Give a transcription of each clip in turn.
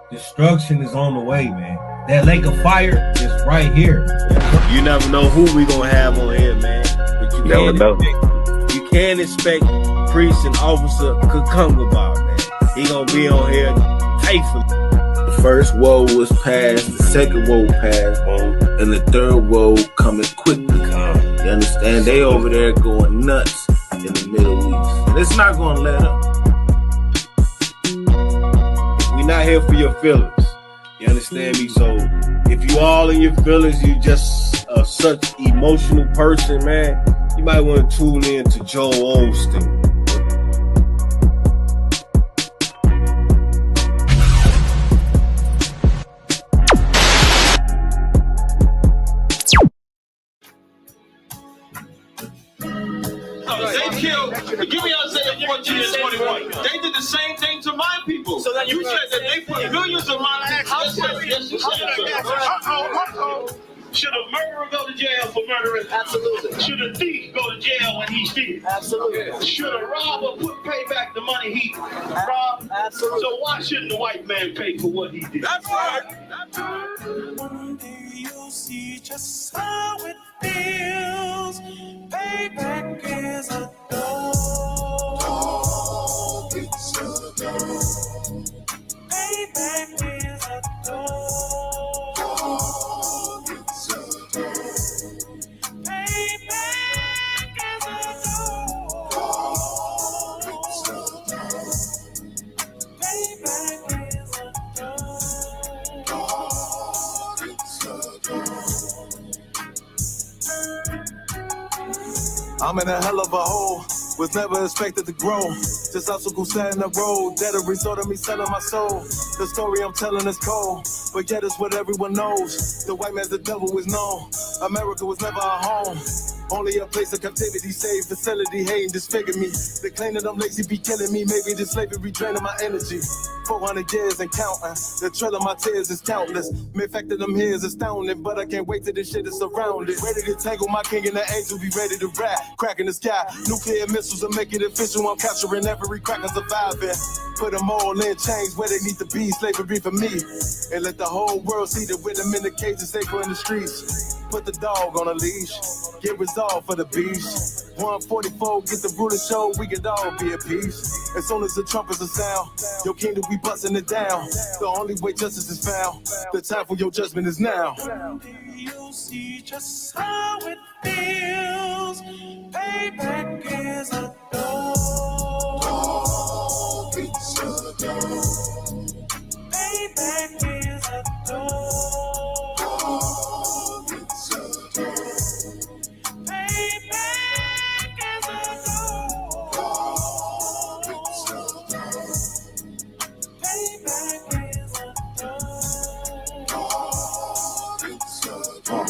Destruction is on the way, man. That lake of fire is right here. You never know who we gonna have on here, man. But you can't expect priest and officer Kakungaba, man. He gonna be on here faithfully. The first woe was passed, the second woe passed, and the third woe coming quickly. You understand? They over there going nuts in the Middle East. And it's not gonna let up. We're not here for your feelings. You understand me? So if you all in your feelings, you just such emotional person, man, you might want to tune in to Joel Osteen. They killed, give me Isaiah 14 and 21. They did the same thing to my people. So that you said that they put millions of my actions. Should a murderer go to jail for murdering? Absolutely. Should a thief go to jail when he steals? Absolutely. Should a robber pay back the money he robbed? Absolutely. So why shouldn't the white man pay for what he did? That's right. That's right. One day you'll see just how it feels. Payback is a dog. It's a dog. Payback is a dog. It's a dog. Payback is a dog. It's a dog. Payback is a dog. It's a dog. I'm in a hell of a hole, was never expected to grow. Just obstacle set in the road, that a result of me selling my soul. The story I'm telling is cold, but yet it's what everyone knows. The white man's the devil is known. America was never a home, only a place of captivity, safe facility, hating, disfigure me. They claim that I'm lazy, be killing me. Maybe the slavery draining my energy. 400 years and counting. The trail of my tears is countless. The fact that I'm here is astounding, but I can't wait till this shit is surrounded. Ready to tangle my king and the angel, be ready to rap. Crack in the sky, nuclear missiles will make it official. I'm capturing every cracker surviving. Put them all in chains where they need to be. Slavery for me. And let the whole world see that with them in the cages, safer in the streets. Put the dog on a leash. Get resolved for the beast. 144, get the brutal show, we could all be at peace. As soon as the trumpets are sound, your kingdom, we busting it down. The only way justice is found, the time for your judgment is now. You'll see just how it feels. Payback is a dog. It's a dog. Payback is a dog. It's a dog. Payback is a dog. It's a dog. Payback is a dog. It's a dog.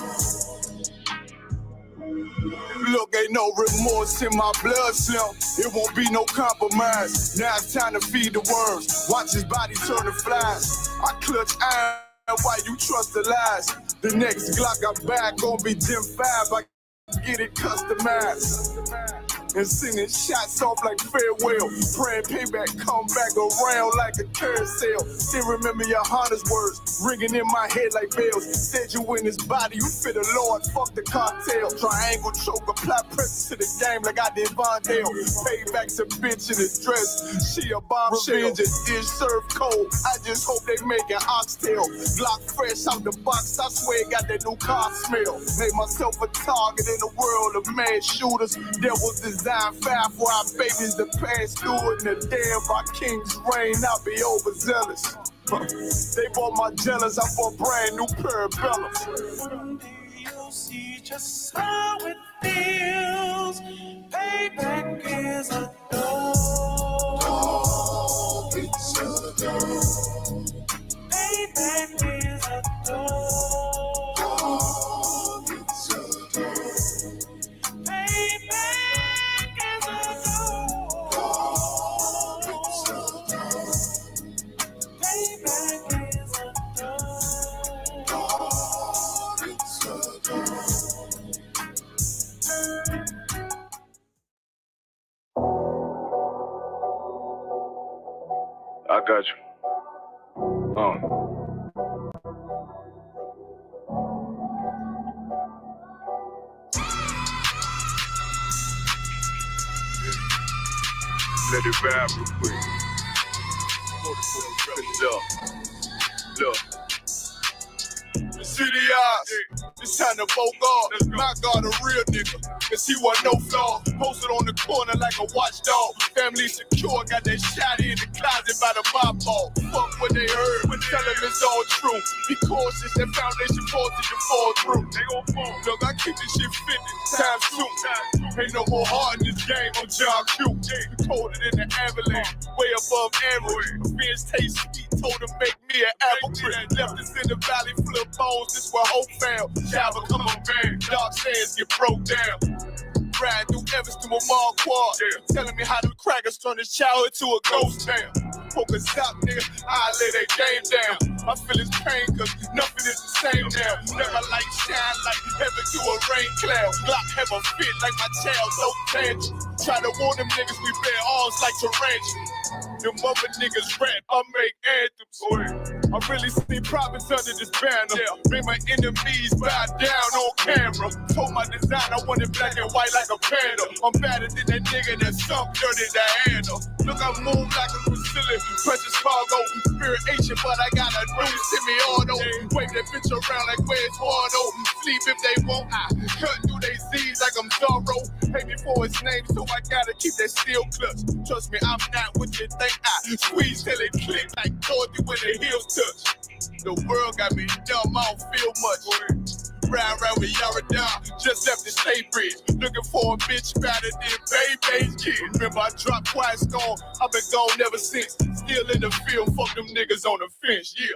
Look, ain't no remorse in my blood slump. It won't be no compromise. Now it's time to feed the worms. Watch his body turn to flies. I clutch iron while you trust the lies. The next Glock I buy gon' be Gen 5. I get it customized. And sending shots off like farewell. Praying payback come back around like a carousel. Still remember your Honda's words ringing in my head like bells. Said you in his body, you fit the Lord, fuck the cartel. Triangle choke, apply pressure to the game like I did Vondale. Payback's a bitch in a dress, she a bombshell. Revenge is dish served cold, I just hope they make an oxtail. Glock fresh out the box, I swear it got that new car smell. Made myself a target in the world of mad shooters. Devils design 5 for our babies to pass through it. And the day of our king's reign, I'll be overzealous. They bought my jealous, I bought brand new parabellums. One day you'll see just how it feels. Payback is a dog. It's a dog. Payback is a dog. It's a dog. Payback is a dog. It's a dog. Payback is a dog. It's a dog. I got you. Let it vibe real quick. Look. The city eyes, it's time to vote God. My God, a real nigga, cause he wasn't no flaw. Posted on the corner like a watchdog. Family secure, got that shot in the closet by the mob ball. Fuck what they heard, but tell them it's all true. Be cautious, that foundation falls till you fall through. They gon' fall. Look, I keep this shit 50 times 2. Ain't no more heart in this game, I'm John Q. Colder than the avalanche, way above average. Fans taste sweet, told him make me an apple crisp. Left us in the valley full of bones, this where hope found. Java, come on, man, dark sands get broke down. Riding through Evans to a mall quad. Telling me how them crackers turn this childhood to a ghost town. Focus out, nigga, I lay that game down. I feel his pain, cause nothing is the same now. Never light shine like heaven through a rain cloud. Glock have a fit like my child, no tangent. Try to warn them niggas we bear arms like tarantulas. Them other niggas rap, I make anthems. I really see prophets under this banner. Make my enemies bow down on camera. Told my design I wanted black and white like a panda. I'm better than that nigga that sunk dirty Diana. Look, I move like a Brazilian, precious cargo, spirit ancient, but I got a new semi-auto. Wave that bitch around like where's Wardo. Sleep if they won't, I cut through they Z's like I'm Zorro. Pay me for his name, so I gotta keep that steel clutch. Trust me, I'm not what you think. I squeeze till it click like Dorothy when the heels touch. The world got me dumb, I don't feel much. Ride around with Yaradon, just left the state bridge. Looking for a bitch better than Baby's kid. Remember I dropped Quiet Storm, I've been gone ever since. Still in the field, fuck them niggas on the fence, yeah.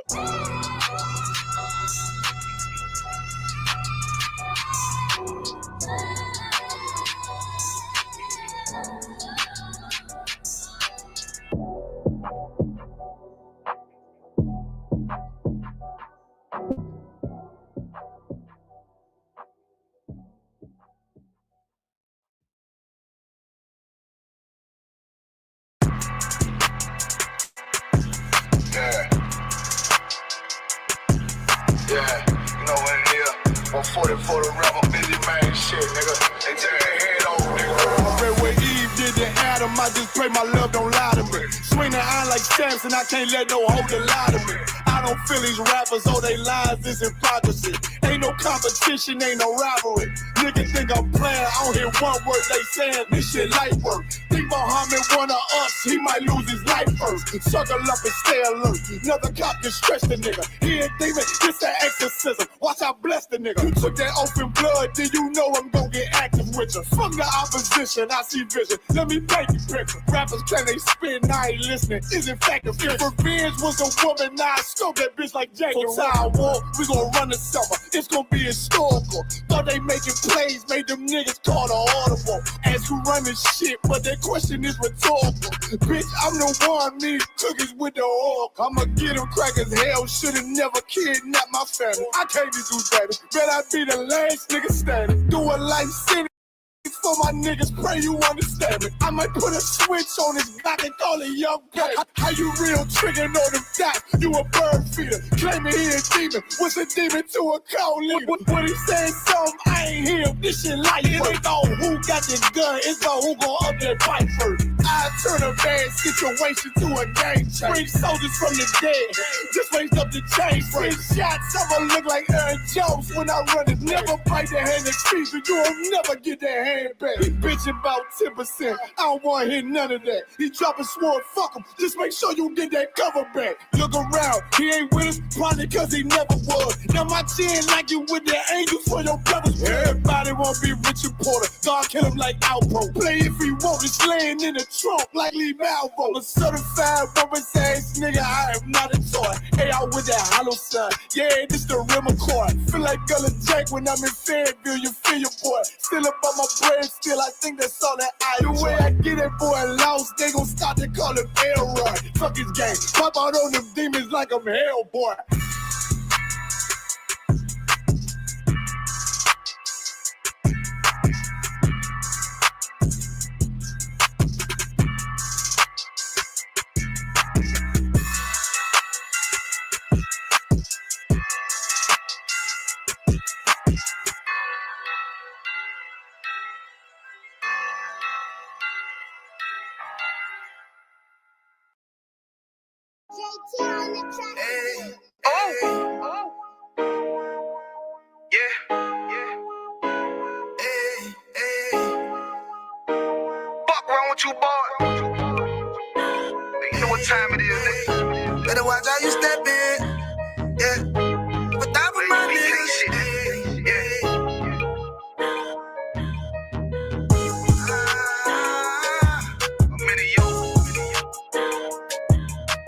Yeah, you know what it is. 140 for the rapper, busy man, shit, nigga. They take their head off, nigga. I read what Eve did to Adam, I just pray my love don't lie to me. Swing the iron like Samson, I can't let no holder lie to me. I don't feel these rappers, all they lies is hypocrisy. Ain't no competition, ain't no rivalry. Niggas think I'm playing, I don't hear one word they saying, this shit light work. Think Muhammad one of us, he might lose his life first. Suckle up and stay alert. Another cop can stretch the nigga. He ain't demon, it's an exorcism. Watch I bless the nigga. You took that open blood, then you know I'm gon' get active with you. From the opposition, I see vision. Let me paint you picture. Rappers can they spin, I ain't listening. Is in fact a fear. If revenge was a woman, now I scope that bitch like Jacob. For time war, we gon' run the summer. It's gon' be historical. Thought they making plays, made them niggas call the audible. As who run this shit, but that question is rhetorical. Bitch, I'm the one, me cookies with the oil. I'ma get them crackers, hell, should've never kidnapped my family. I can't do that. Bet I be the last nigga standing. Do a life sentence. For my niggas, pray you understand me. I might put a switch on this Glock and call it young baby. How you real triggering on them dots? You a bird feeder, claiming he a demon. What's a demon to a cold leader? When he saying something, I ain't hear. This shit light work. It ain't on who got this gun, it's on who gon' up that fight first. I turn a bad situation to a game change. Bring soldiers from the dead, just raised up the chain. Bring shots, I'ma look like Aaron Jones when I run it. Never bite the hand that feeds you, you'll never get that hand back. He bitching about 10%, I don't wanna hear none of that. He dropping sword, fuck him, just make sure you get that cover back. Look around, he ain't with us, probably cause he never was. Now my chin like you with the angels for your brothers. Everybody won't be Richard Porter, God kill him like Alpo. Play if he want, it's laying in the trunk like Lee Malvo. A certified rubber's ass nigga, I am not a toy. Hey, out with that hollow sign, yeah, this the real McCoy. Feel like Gullah Jack when I'm in Fayetteville, you feel your boy. Still up on my brain, still I think that's all that I do. The way I get that boy lost, they gon' start to call him Elroy. Fuck his game, pop out on them demons like I'm Hellboy. Hey, oh. Yeah. Hey. Fuck wrong with you, boy? You know what time it is, nigga. Better watch how you step in. Yeah. But that was my niggas. Yeah.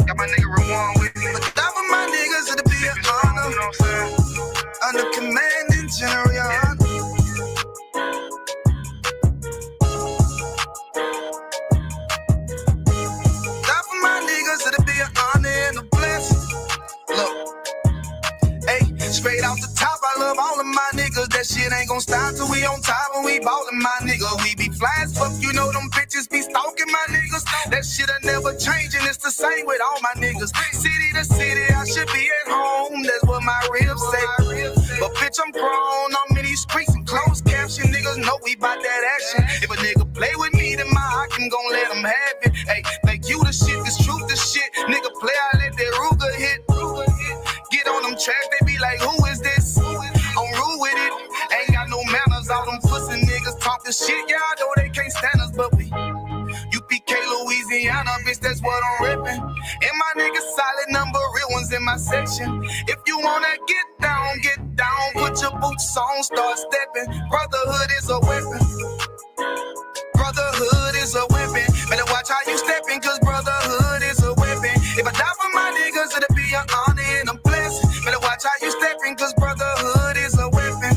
Got my nigga Rawan with me. But that was my niggas, it'll be an honor. You know what I'm saying? Under commanding general, your honor. That for my niggas, it'll be an honor and a blessing. Look, hey, straight off the top, I love all of my niggas. That shit ain't gon' stop till we on top and we ballin', my nigga. We be fly as fuck, you know them bitches be stalking my niggas. That shit'll never change and it's the same with all my niggas. City to city, I should be at home. That's what my ribs say. But bitch, I'm grown. I'm in these streets and closed caption. Niggas know we bout that action. If a nigga play with me, then my Hakim gon' let him have it. Hey, think you the shit, this truth the shit. Nigga play, I let that Ruger hit. Get on them tracks, they be like, who is this? I'm rude with it. Ain't got no manners. All them pussy niggas talking shit. Yeah, I know they can't stand us, but we UPK, Louisiana, bitch, that's what I'm rippin'. And my niggas solid number, real ones in my section. If you wanna get down, put your boots on, start stepping. Brotherhood is a weapon. Brotherhood is a weapon. Better watch how you steppin', cause brotherhood is a weapon. If I die for my niggas, it'll be an honor and a blessing. Better watch how you steppin', cause brotherhood is a weapon.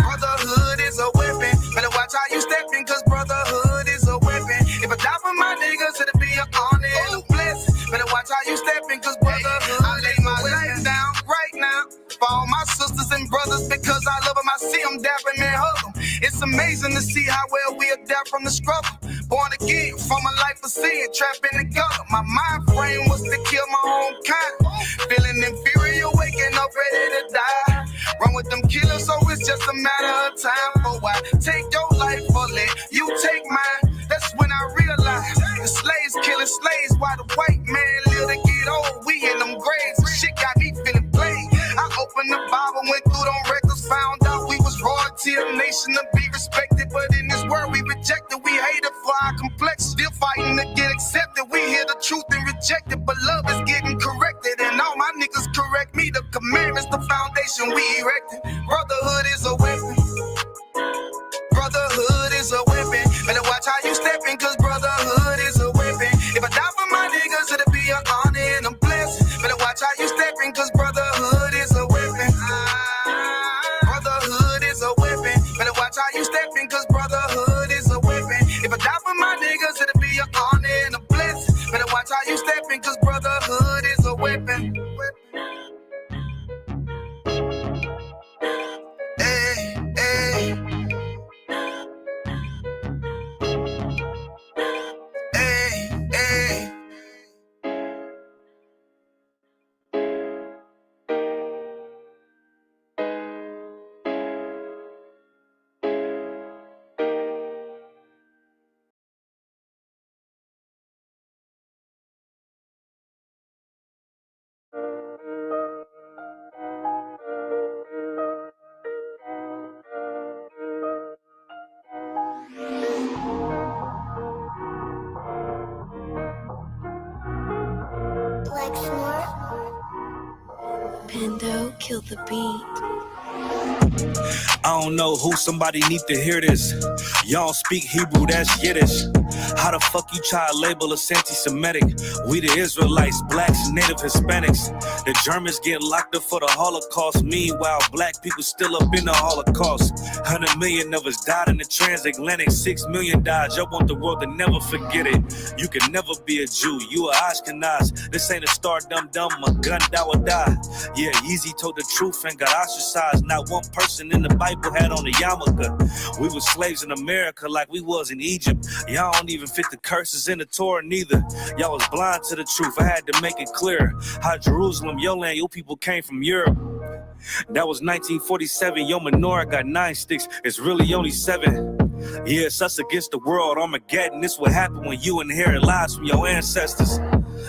Brotherhood is a weapon. Better watch how you steppin', cause brotherhood is a weapon. If I die for my niggas, it'll be an honor and a blessing. Better watch how you steppin', cause brotherhood. I lay my life down right now for all my sisters and brothers, because I love them. I see them dapping and hug them. It's amazing to see how well we adapt from the struggle. Born again from a life of sin, trapped in the gutter. My mind frame was to kill my own kind. Feeling inferior, waking up ready to die. Run with them killers, so it's just a matter of time. For I take your life or let you take mine. That's when I realized the slaves killing slaves while the white man live to get old. We in them graves, shit got me feeling played. I opened the Bible, went through them records, found out we was royalty, a nation to be respected. But in this world we rejected, we hated for our complexion. Still fighting to get accepted. We hear the truth and reject it, but love is getting corrected. And all my niggas correct me. The commandments, the foundation we erected. Brotherhood is a weapon. Brotherhood is a weapon. Better watch how you steppin', cause brotherhood is a weapon. If I die for my niggas, it'll be an honor and a blessing. Better watch how you steppin', cause brotherhood is a weapon. Brotherhood is a weapon. Better watch how you steppin', cause brotherhood is a weapon. If I die for my niggas, it'll be an honor and a blessing. Better watch how you steppin', cause brotherhood is a weapon. Hey. Pendo, kill the beat. I don't know who, somebody need to hear this. Y'all speak Hebrew, that's Yiddish. How the fuck you try to label us anti-Semitic? We the Israelites, blacks, native Hispanics. The Germans get locked up for the Holocaust. Meanwhile, black people still up in the Holocaust. 100 million of us died in the transatlantic. 6 million died. Y'all want the world to never forget it. You can never be a Jew. You a Ashkenaz. This ain't a star dum-dum. A gun that would die. Yeah, Yeezy told the truth and got ostracized. Not one person in the Bible had on a yarmulke. We was slaves in America like we was in Egypt. Y'all don't even fit the curses in the Torah neither. Y'all was blind to the truth. I had to make it clear how Jerusalem, your land, your people came from Europe. That was 1947. Your menorah got 9 sticks. It's really only 7. Yeah, it's us against the world. Armageddon. This what happened when you inherit lies from your ancestors.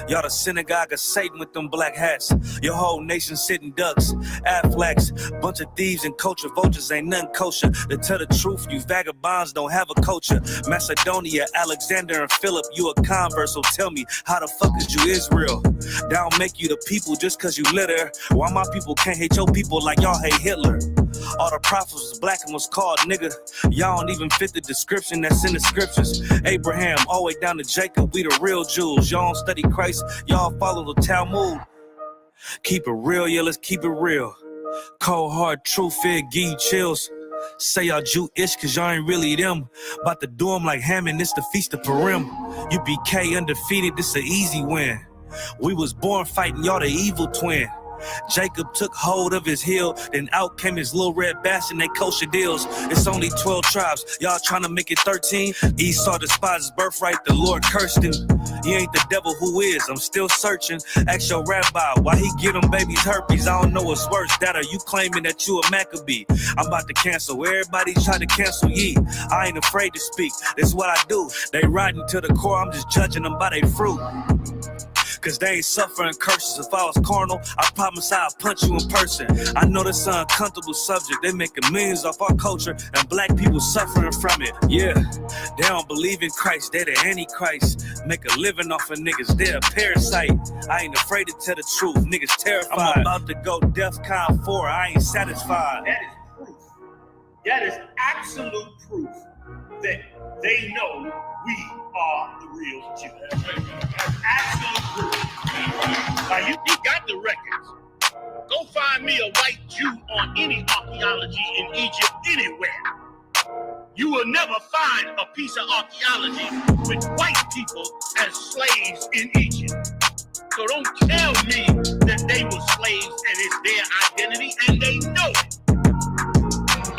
Y'all the synagogue of Satan with them black hats. Your whole nation sitting ducks, Aflacs. Bunch of thieves and culture vultures, ain't nothing kosher. To tell the truth, you vagabonds don't have a culture. Macedonia, Alexander, and Philip, you a convert, so tell me, how the fuck is you Israel? That don't make you the people just cause you litter. Why my people can't hate your people like y'all hate Hitler? All the prophets was black and was called nigga. Y'all don't even fit the description that's in the scriptures. Abraham, all the way down to Jacob, we the real Jews. Y'all don't study Christ, y'all follow the Talmud. Keep it real, yeah, let's keep it real. Cold hard truth, it give you chills. Say y'all Jewish cause y'all ain't really them. About to do them like Hammond, it's the Feast of Purim. UPK undefeated, this an easy win. We was born fighting, y'all the evil twin. Jacob took hold of his heel, then out came his little red bass and they kosher deals. It's only 12 tribes, y'all trying to make it 13. Esau despised his birthright, the Lord cursed him. He ain't the devil, who is? I'm still searching. Ask your rabbi why he give them babies herpes. I don't know what's worse, that or you claiming that you a Maccabee. I'm about to cancel everybody try to cancel ye. I ain't afraid to speak, that's what I do. They riding to the core, I'm just judging them by their fruit. Cause they ain't suffering curses. If I was carnal, I promise I'll punch you in person. I know this is an uncomfortable subject. They making millions off our culture and black people suffering from it. Yeah, they don't believe in Christ. They the Antichrist. Make a living off of niggas. They're a parasite. I ain't afraid to tell the truth. Niggas terrified. I'm about to go DEFCON 4. I ain't satisfied. That is proof. That is absolute proof that they know we are the real Jews. That's absolute proof. Now you got the records. Go find me a white Jew on any archaeology in Egypt anywhere. You will never find a piece of archaeology with white people as slaves in Egypt. So don't tell me that they were slaves and it's their identity, and they know it.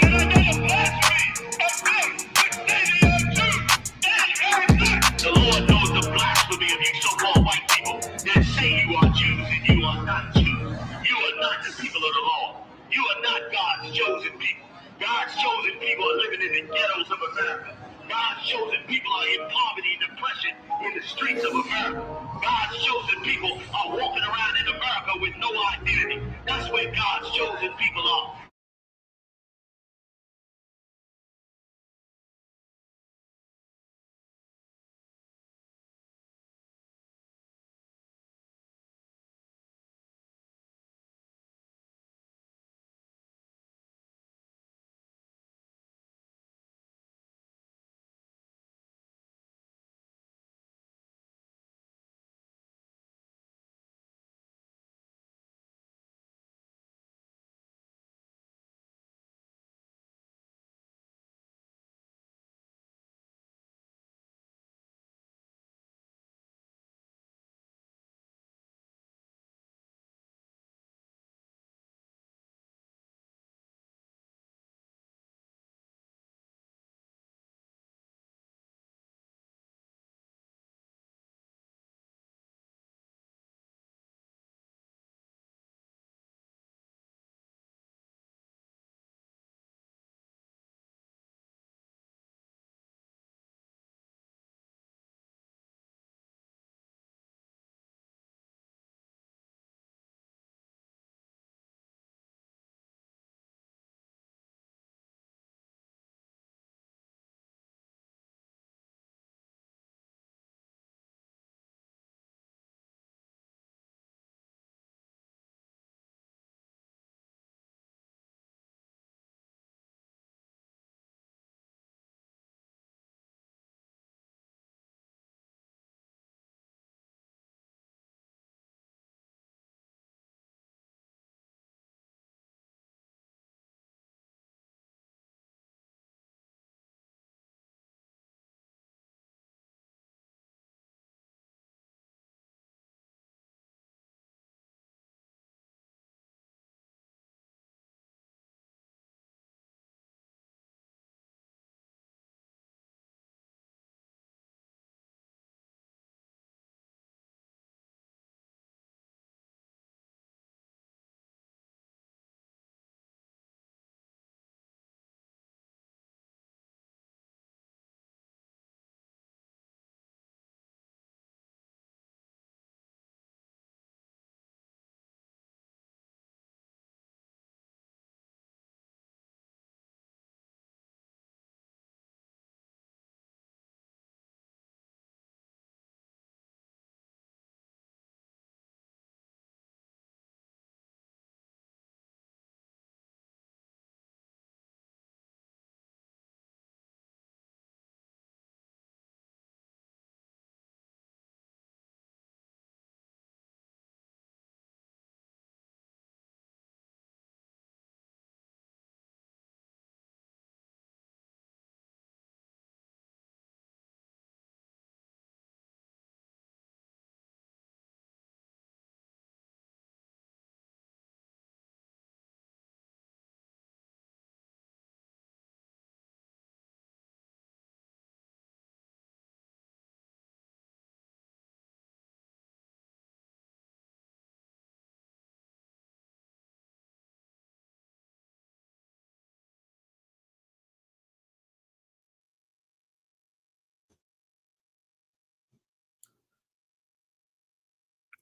And another blasphemy of them, which they are Jews. The Lord knows the blasphemy of you so-called white people that say you are Jews and you are not Jews. You are not the people of the law. You are not God's chosen people. God's chosen people are living in the ghettos of America. God's chosen people are in poverty and depression in the streets of America. God's chosen people are walking around in America with no identity. That's where God's chosen people are.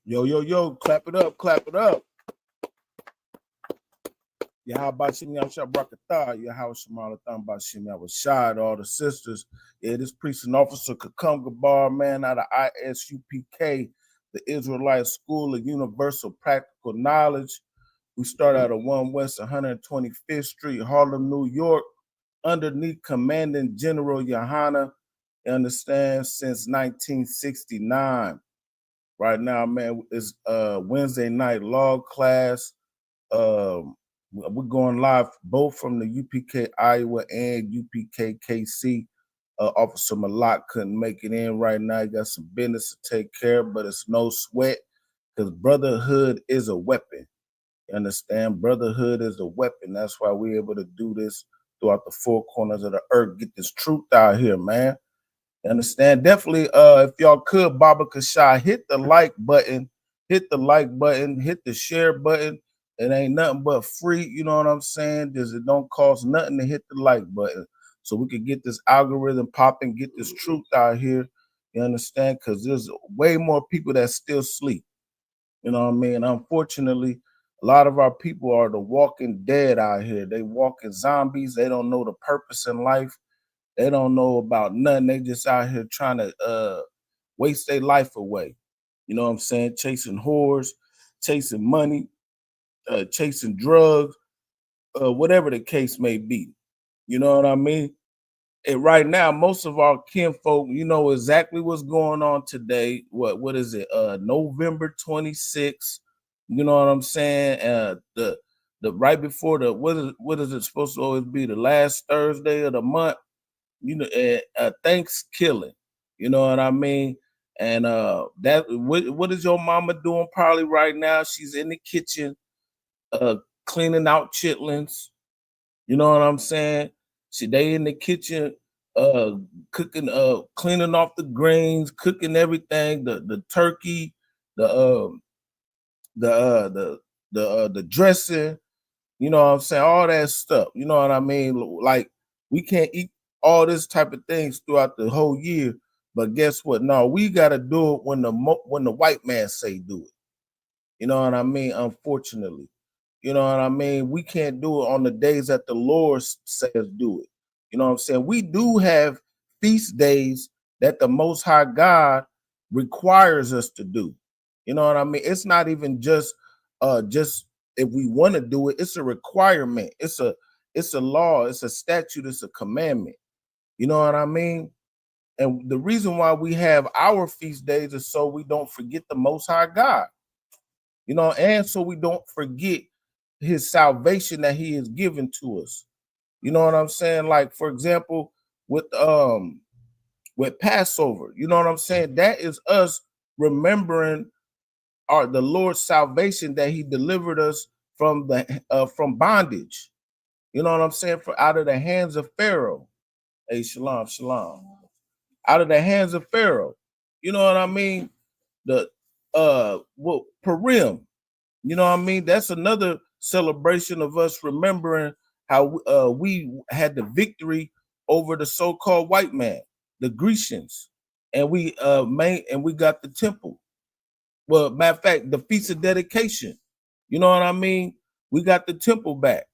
Yo, yo, yo, clap it up, clap it up. Yeah, how about Shimmy Shabrakatha? Yeah, how Shamala Thamba Shimmy? I was shy to all the sisters. Yeah, this priest and officer Kakunga Bar, man, out of ISUPK, the Israelite School of Universal Practical Knowledge. We start out of 1 West 125th Street, Harlem, New York, underneath Commanding General Yohana, you understand, since 1969. Right now, man, it's Wednesday night log class. We're going live both from the UPK Iowa and UPK KC. Officer Malak couldn't make it in right now. He got some business to take care of, but it's no sweat because brotherhood is a weapon. You understand? Brotherhood is a weapon. That's why we're able to do this throughout the four corners of the earth. Get this truth out here, man. You understand? Definitely, if y'all could, Baba Kashai, hit the like button, hit the share button. It ain't nothing but free, you know what I'm saying? It don't cost nothing to hit the like button. So we can get this algorithm popping, get this truth out here. You understand? Because there's way more people that still sleep. You know what I mean? Unfortunately, a lot of our people are the walking dead out here. They walking zombies. They don't know the purpose in life. They don't know about nothing. They just out here trying to waste their life away. You know what I'm saying? Chasing whores, chasing money, chasing drugs, whatever the case may be. You know what I mean? And right now, most of our kinfolk, you know exactly what's going on today. What is it? November 26th. You know what I'm saying? The right before the what is it supposed to always be? The last Thursday of the month. You know, Thanksgiving. You know what I mean? And that what is your mama doing probably right now? She's in the kitchen, cleaning out chitlins. You know what I'm saying? They in the kitchen, cooking, cleaning off the grains, cooking everything, the turkey, the the dressing. You know what I'm saying? All that stuff. You know what I mean? Like we can't eat all this type of things throughout the whole year. But guess what? No, we got to do it when the white man say do it. You know what I mean? Unfortunately, you know what I mean? We can't do it on the days that the Lord says do it. You know what I'm saying? We do have feast days that the Most High God requires us to do. You know what I mean? It's not even just if we want to do it, it's a requirement. It's a law, it's a statute, it's a commandment. You know what I mean? And the reason why we have our feast days is so we don't forget the Most High God. You know, and so we don't forget his salvation that he has given to us. You know what I'm saying? Like, for example, with Passover, you know what I'm saying? That is us remembering the Lord's salvation that he delivered us from bondage. You know what I'm saying? For out of the hands of Pharaoh. Hey, shalom, shalom. Out of the hands of Pharaoh. You know what I mean? The Purim. You know what I mean? That's another celebration of us remembering how we had the victory over the so-called white man, the Grecians, and we got the temple. Well, matter of fact, the feast of dedication. You know what I mean? We got the temple back,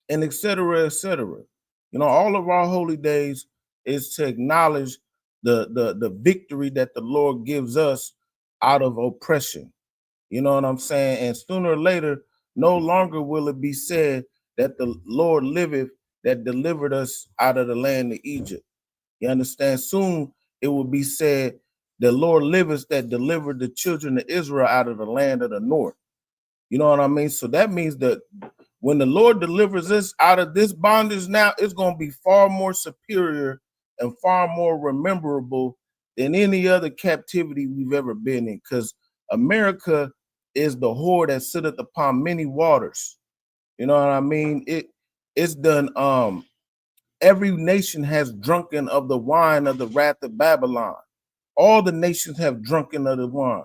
and et cetera, et cetera. You know, all of our holy days is to acknowledge the victory that the Lord gives us out of oppression. You know what I'm saying? And sooner or later, no longer will it be said that the Lord liveth that delivered us out of the land of Egypt. You understand? Soon it will be said, the Lord liveth that delivered the children of Israel out of the land of the north. You know what I mean? So that means that when the Lord delivers us out of this bondage now, it's going to be far more superior and far more rememberable than any other captivity we've ever been in. Because America is the whore that sitteth upon many waters. You know what I mean? It's done. Every nation has drunken of the wine of the wrath of Babylon. All the nations have drunken of the wine.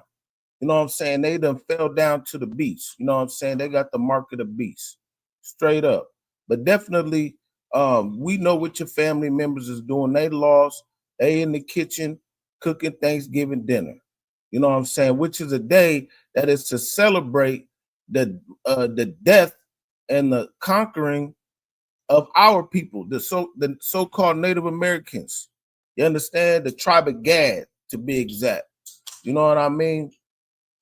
You know what I'm saying? They done fell down to the beast. You know what I'm saying? They got the mark of the beast. Straight up. But definitely, we know what your family members is doing. They lost. They in the kitchen cooking Thanksgiving dinner. You know what I'm saying? Which is a day that is to celebrate the death and the conquering of our people, the so-called Native Americans. You understand? The tribe of Gad, to be exact. You know what I mean?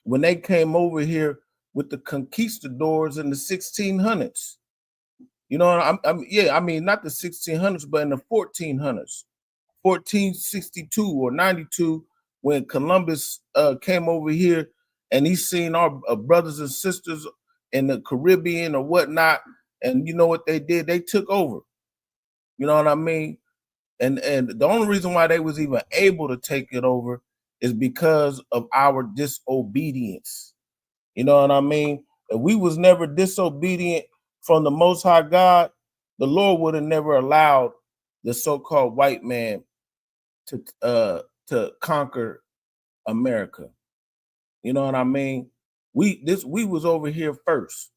When they came over here with the conquistadors in the 1600s. You know, I mean, not the 1600s, but in the 1400s, 1462 or 92, when Columbus came over here and he seen our brothers and sisters in the Caribbean or whatnot, and you know what they did? They took over. You know what I mean? And the only reason why they was even able to take it over is because of our disobedience. You know what I mean? If we was never disobedient from the Most High God, the Lord would have never allowed the so-called white man to conquer America. You know what I mean? We was over here first.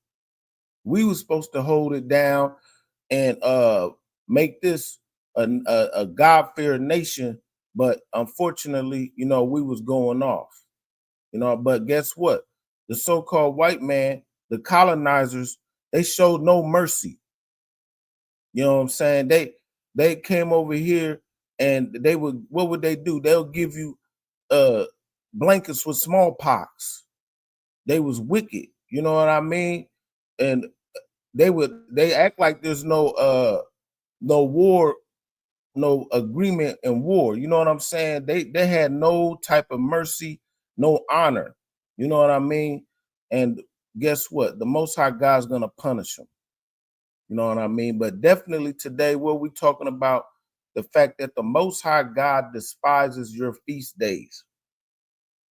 We was supposed to hold it down and make this a God-fearing nation, but unfortunately, you know, we was going off. You know, but guess what? The so-called white man, the colonizers, they showed no mercy. You know what I'm saying? They came over here and what would they do? They'll give you blankets with smallpox. They was wicked, you know what I mean? And they act like there's no war, no agreement in war. You know what I'm saying? They had no type of mercy, no honor. You know what I mean? And guess what? The Most High God's gonna punish them. You know what I mean? But definitely today, what we talking about, the fact that the Most High God despises your feast days.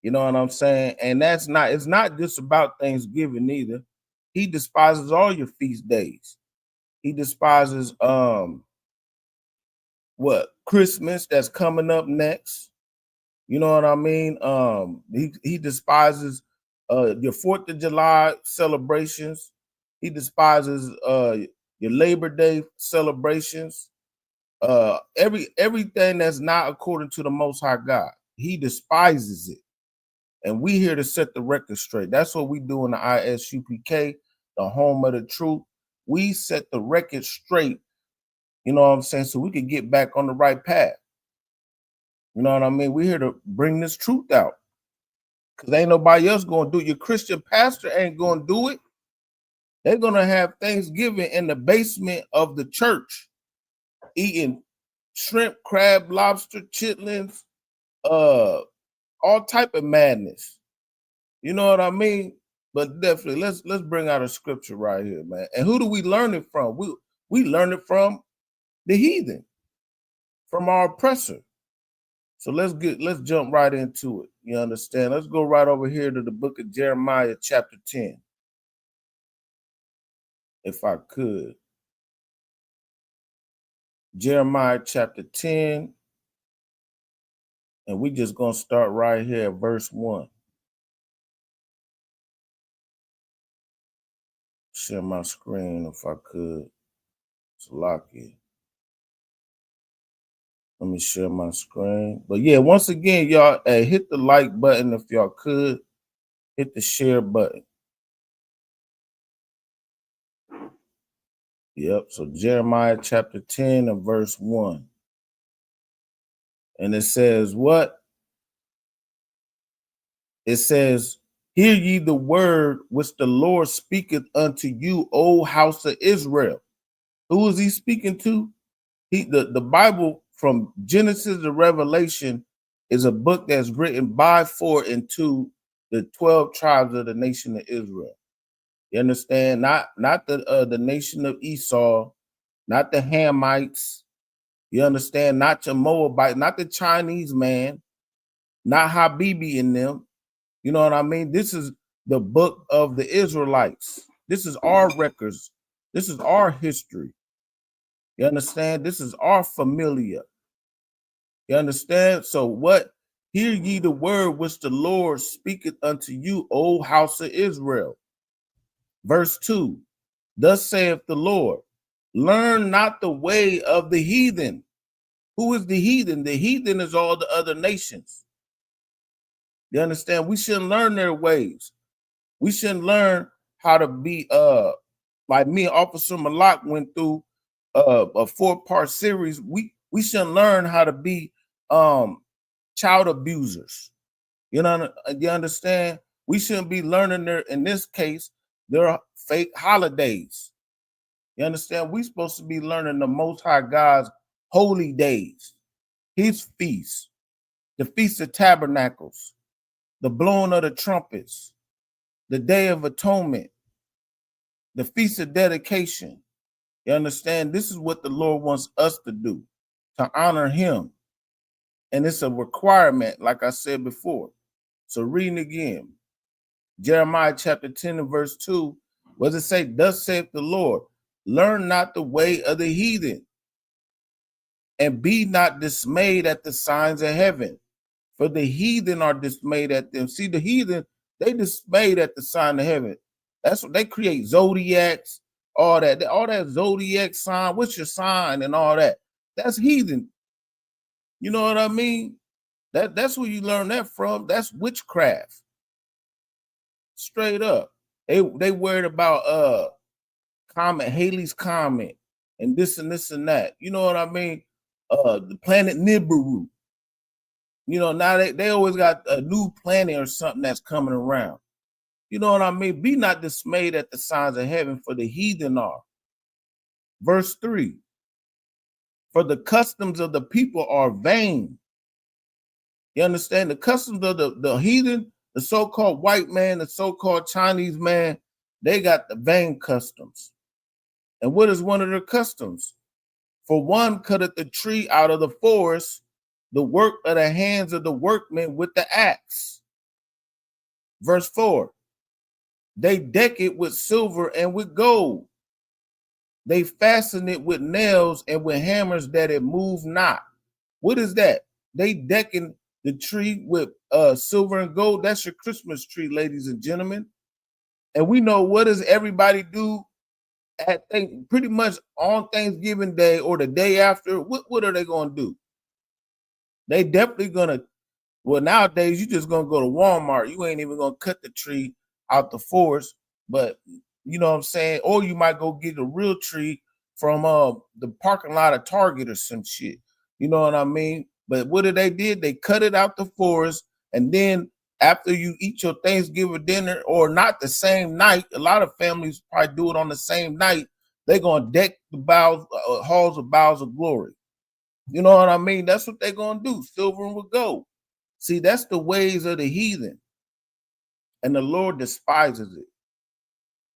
You know what I'm saying? And it's not just about Thanksgiving either. He despises all your feast days. He despises Christmas that's coming up next. You know what I mean? He despises your 4th of July celebrations. He despises your Labor Day celebrations. Everything that's not according to the Most High God. He despises it. And we here to set the record straight. That's what we do in the ISUPK, the home of the truth. We set the record straight, you know what I'm saying, so we can get back on the right path. You know what I mean? We're here to bring this truth out. Because ain't nobody else going to do it. Your Christian pastor ain't going to do it. They're going to have Thanksgiving in the basement of the church, eating shrimp, crab, lobster, chitlins, all type of madness. You know what I mean? But definitely, let's bring out a scripture right here, man. And who do we learn it from? We learn it from the heathen, from our oppressor. So let's jump right into it. You understand? Let's go right over here to the book of Jeremiah, chapter 10. If I could. Jeremiah chapter 10. And we just gonna start right here at verse 1. Share my screen if I could. It's locky. Let me share my screen. But yeah, once again, y'all, hit the like button if y'all could. Hit the share button. Yep. So Jeremiah chapter 10 and verse 1. And it says what? It says, hear ye the word which the Lord speaketh unto you, O house of Israel. Who is he speaking to? The Bible from Genesis to Revelation is a book that's written by, for, and to the 12 tribes of the nation of Israel. You understand? Not the nation of Esau, not the Hamites. You understand? Not your Moabite, not the Chinese man, not Habibi in them. You know what I mean? This is the book of the Israelites. This is our records. This is our history. You understand? This is our familia. You understand? So what? Hear ye the word which the Lord speaketh unto you, O house of Israel. Verse 2. Thus saith the Lord, learn not the way of the heathen. Who is the heathen? The heathen is all the other nations. You understand? We shouldn't learn their ways. We shouldn't learn how to be like me and Officer Malak went through a 4-part series. We shouldn't learn how to be child abusers. You understand? We shouldn't be learning their, in this case, their fake holidays. You understand? We're supposed to be learning the Most High God's holy days, his feasts, the Feast of Tabernacles, the blowing of the trumpets, the Day of Atonement, the Feast of Dedication. You understand? This is what the Lord wants us to do, to honor him. And it's a requirement, like I said before. So reading again, Jeremiah chapter 10 and verse 2, what does it say? Thus saith the Lord, learn not the way of the heathen, and be not dismayed at the signs of heaven, for the heathen are dismayed at them. See, the heathen, they dismayed at the sign of heaven. That's what they create, zodiacs, all that zodiac sign. What's your sign and all that? That's heathen. You know what I mean? That's where you learn that from. That's witchcraft. Straight up. They worried about Halley's Comet and this and that. You know what I mean? The planet Nibiru. You know, now they always got a new planet or something that's coming around. You know what I mean? Be not dismayed at the signs of heaven, for the heathen are. Verse 3. For the customs of the people are vain. You understand? The customs of the heathen, the so-called white man, the so-called Chinese man, they got the vain customs. And what is one of their customs? For one cutteth the tree out of the forest, the work of the hands of the workmen with the axe. Verse 4. They deck it with silver and with gold. They fasten it with nails and with hammers that it move not. What is that? They decking the tree with silver and gold. That's your Christmas tree, ladies and gentlemen. And we know, what does everybody do at pretty much on Thanksgiving Day or the day after? What are they going to do? They definitely going to, well, nowadays you just going to go to Walmart. You ain't even going to cut the tree out the forest, but you know what I'm saying? Or you might go get a real tree from the parking lot of Target or some shit. You know what I mean? But what did? They cut it out the forest, and then after you eat your Thanksgiving dinner, or not the same night, a lot of families probably do it on the same night, they're going to deck the halls of boughs of glory. You know what I mean? That's what they're going to do, silver and with gold. See, that's the ways of the heathen, and the Lord despises it.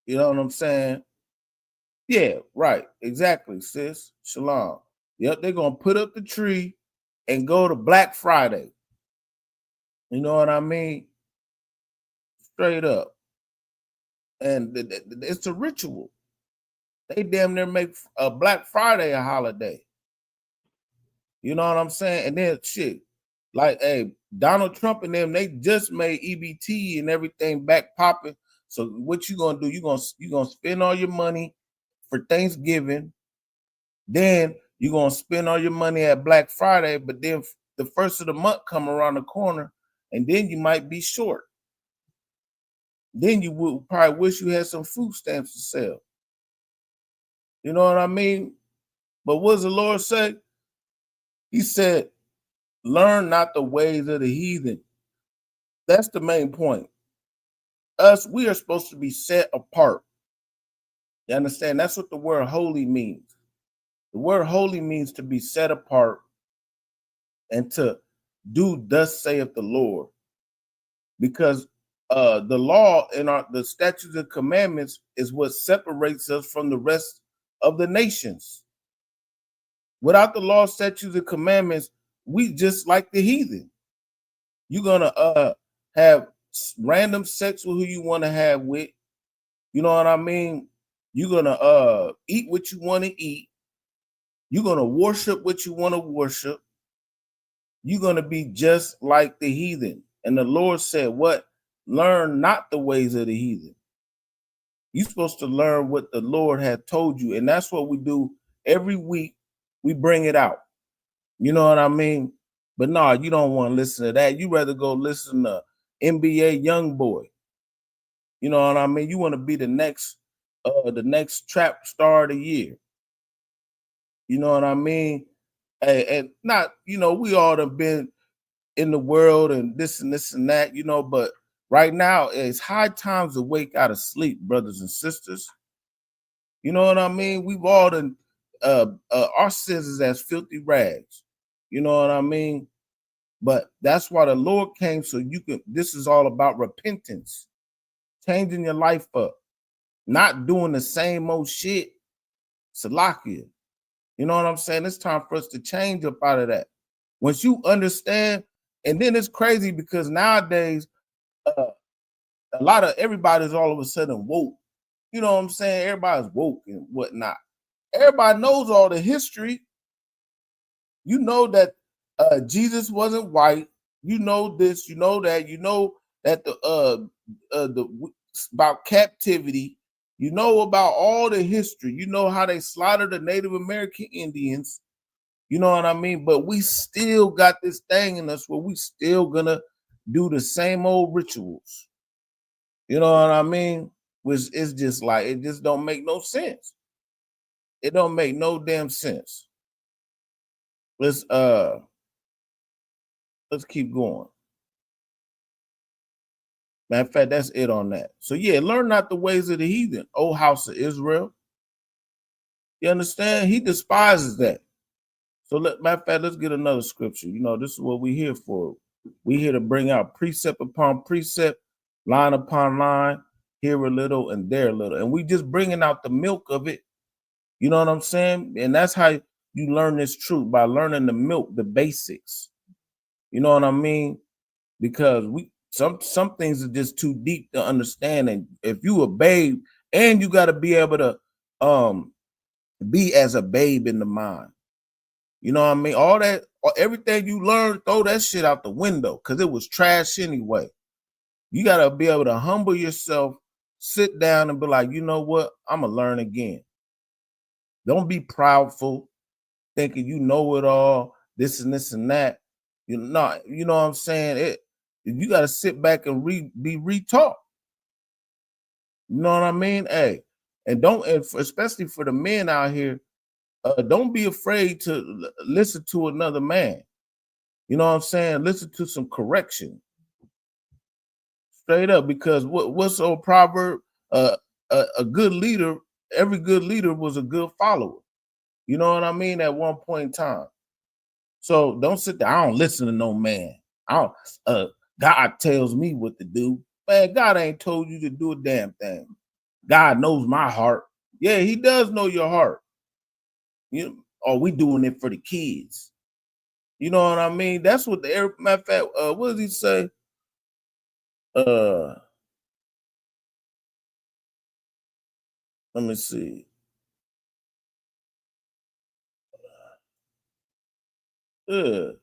You know what I'm saying? Yeah, right. Exactly, sis. Shalom. Yep, they're going to put up the tree and go to Black Friday. You know what I mean? Straight up. And it's a ritual. They damn near make a Black Friday a holiday. You know what I'm saying? And then shit, like, hey, Donald Trump and them, they just made EBT and everything back popping. So what you gonna do? You gonna spend all your money for Thanksgiving, then you're gonna spend all your money at Black Friday, but then the first of the month come around the corner, and then you might be short. Then you would probably wish you had some food stamps to sell. You know what I mean? But what does the Lord say? He said, learn not the ways of the heathen. That's the main point. We are supposed to be set apart. You understand? That's what the word holy means. The word holy means to be set apart and to do thus saith the Lord. Because the law and the statutes and commandments is what separates us from the rest of the nations. Without the law, statutes, and commandments, we just like the heathen. You're gonna have random sex with who you want to have with. You know what I mean? You're gonna eat what you want to eat. You're gonna worship what you want to worship. You're gonna be just like the heathen. And the Lord said, "What? Learn not the ways of the heathen." You're supposed to learn what the Lord had told you, and that's what we do every week. We bring it out. You know what I mean? But no, you don't want to listen to that. You rather go listen to NBA young boy. You know what I mean? You want to be the next trap star of the year. You know what I mean? And not, we all have been in the world and this and that, but right now it's high times to wake out of sleep, brothers and sisters. You know what I mean? We've all done our sins is as filthy rags. You know what I mean? But that's why the Lord came, so this is all about repentance, changing your life up, not doing the same old shit. Salakia. You know what I'm saying? It's time for us to change up out of that. Once you understand, and then it's crazy because nowadays, a lot of everybody's all of a sudden woke. You know what I'm saying? Everybody's woke and whatnot. Everybody knows all the history. You know that Jesus wasn't white. You know this. You know that. You know that the about captivity. You know about all the history. You know how they slaughtered the Native American Indians. You know what I mean? But we still got this thing in us where we still gonna do the same old rituals. You know what I mean? Which is just like, it just don't make no sense. It don't make no damn sense. Let's keep going. Matter of fact, that's it on that. So yeah, learn not the ways of the heathen, O house of Israel. You understand? He despises that. So matter of fact, let's get another scripture. This is what we're here for. We're here to bring out precept upon precept, line upon line, here a little and there a little. And we just bringing out the milk of it. You know what I'm saying? And that's how you learn this truth, by learning the milk, the basics. You know what I mean? Because some things are just too deep to understand. And if you a babe, and you got to be able to be as a babe in the mind. You know what I mean? All that, everything you learned, throw that shit out the window because it was trash anyway. You got to be able to humble yourself, sit down and be like, you know what? I'm going to learn again. Don't be proudful, thinking you know it all, this and this and that. You know what I'm saying? You got to sit back and be retaught. You know what I mean? Hey, and especially for the men out here, don't be afraid to listen to another man. You know what I'm saying? Listen to some correction. Straight up, because what's old proverb? A good leader, every good leader was a good follower. You know what I mean? At one point in time. So don't sit there. I don't listen to no man. God tells me what to do. Man, God ain't told you to do a damn thing. God knows my heart. Yeah, he does know your heart. Or we doing it for the kids. You know what I mean? That's what matter of fact, what does he say? Let me see. Matter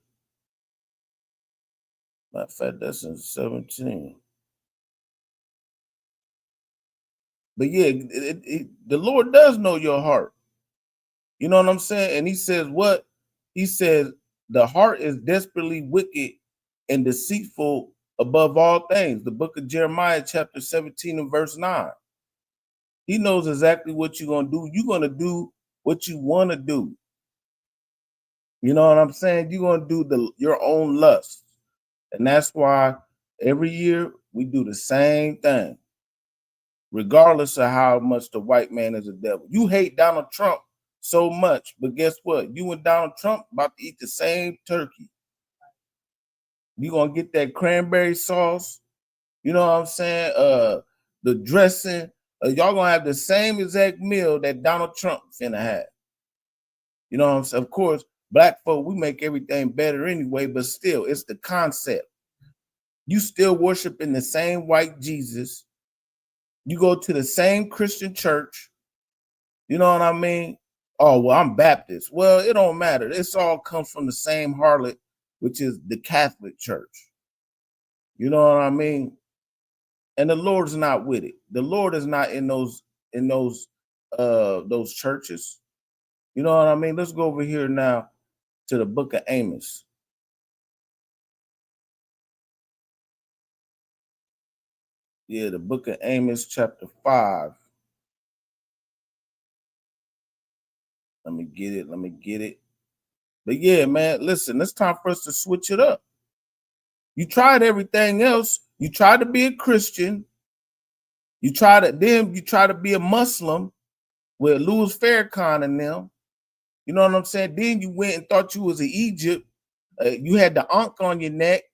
of fact, that's in 17. But yeah, the Lord does know your heart. You know what I'm saying? And he says what? He says the heart is desperately wicked and deceitful above all things. The book of Jeremiah, chapter 17 and verse 9. He knows exactly what you're going to do. You're going to do what you want to do. You know what I'm saying? You're going to do your own lust. And that's why every year we do the same thing, regardless of how much the white man is a devil. You hate Donald Trump so much, but guess what? You and Donald Trump about to eat the same turkey. You're going to get that cranberry sauce. You know what I'm saying? The dressing. Y'all going to have the same exact meal that Donald Trump finna have. You know what I'm saying? Of course, black folk, we make everything better anyway, but still, it's the concept. You still worshiping the same white Jesus. You go to the same Christian church. You know what I mean? Oh, well, I'm Baptist. Well, it don't matter. This all comes from the same harlot, which is the Catholic Church. You know what I mean? And the Lord's not with it. The Lord is not in those churches. You know what I mean? Let's go over here now to the book of Amos. Yeah, the book of Amos, chapter 5. Let me get it. But yeah, man, listen, it's time for us to switch it up. You tried everything else. You tried to be a Christian. You try to be a Muslim with Louis Farrakhan and them. You know what I'm saying? Then you went and thought you was in Egypt. You had the ankh on your neck.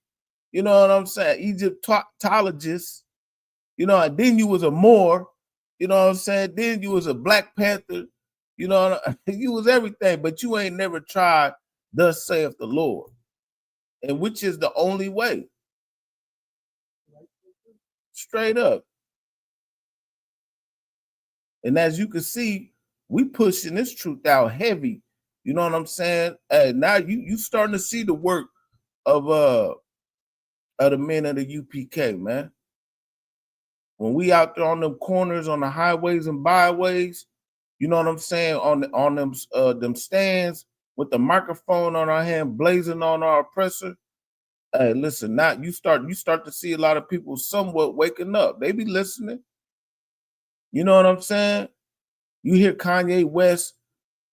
You know what I'm saying? Egyptologist. You know, and then you was a Moor. You know what I'm saying? Then you was a Black Panther. You know, you was everything, but you ain't never tried thus saith the Lord. And which is the only way. Straight up. And as you can see, we pushing this truth out heavy. You know what I'm saying? Now you starting to see the work of the men of the UPK, man. When we out there on them corners, on the highways and byways, you know what I'm saying, on them stands with the microphone on our hand, blazing on our oppressor. Hey, listen, now you start to see a lot of people somewhat waking up. They be listening. You know what I'm saying? You hear Kanye West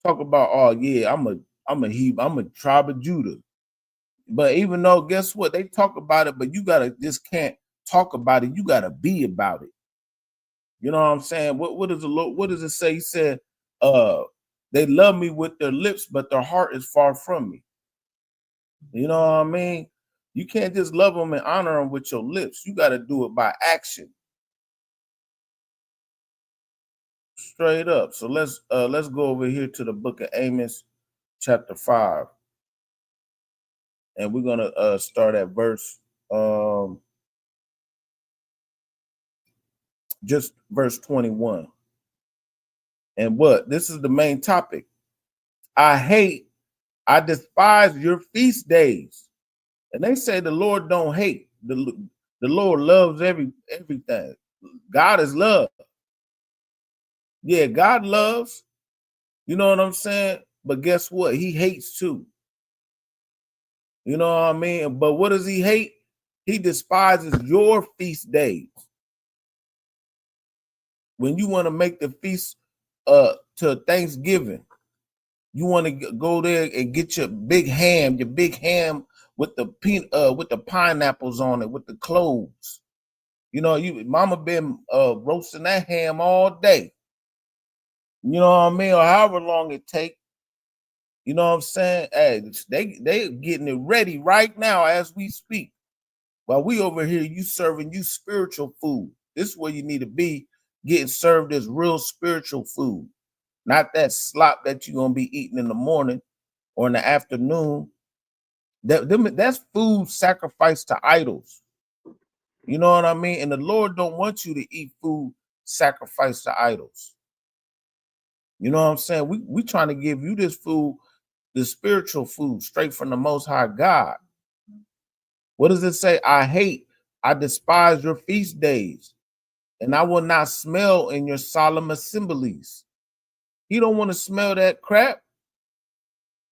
talk about, oh yeah, I'm a tribe of Judah. But even though, guess what? They talk about it, but you just can't talk about it. You gotta be about it. You know what I'm saying? What does it say? He said, they love me with their lips, but their heart is far from me. You know what I mean? You can't just love them and honor them with your lips. You got to do it by action. Straight up. So let's go over here to the book of Amos, chapter 5. And we're gonna start at verse just verse 21. And what? This is the main topic. I despise your feast days. And they say the Lord don't hate. The Lord loves everything. God is love. Yeah, God loves. You know what I'm saying? But guess what? He hates too. You know what I mean? But what does he hate? He despises your feast days. When you want to make the feast to Thanksgiving, you want to go there and get your big ham with the pineapples on it, with the cloves. You know, mama been roasting that ham all day. You know what I mean? Or however long it take. You know what I'm saying? Hey, they getting it ready right now as we speak. While we over here, you serving you spiritual food. This is where you need to be, getting served as real spiritual food. Not that slop that you're gonna be eating in the morning or in the afternoon. That's food sacrificed to idols. You know what I mean? And the Lord don't want you to eat food sacrificed to idols. You know what I'm saying? We trying to give you this food, the spiritual food, straight from the Most High God. What does it say? I despise your feast days, and I will not smell in your solemn assemblies. He don't want to smell that crap.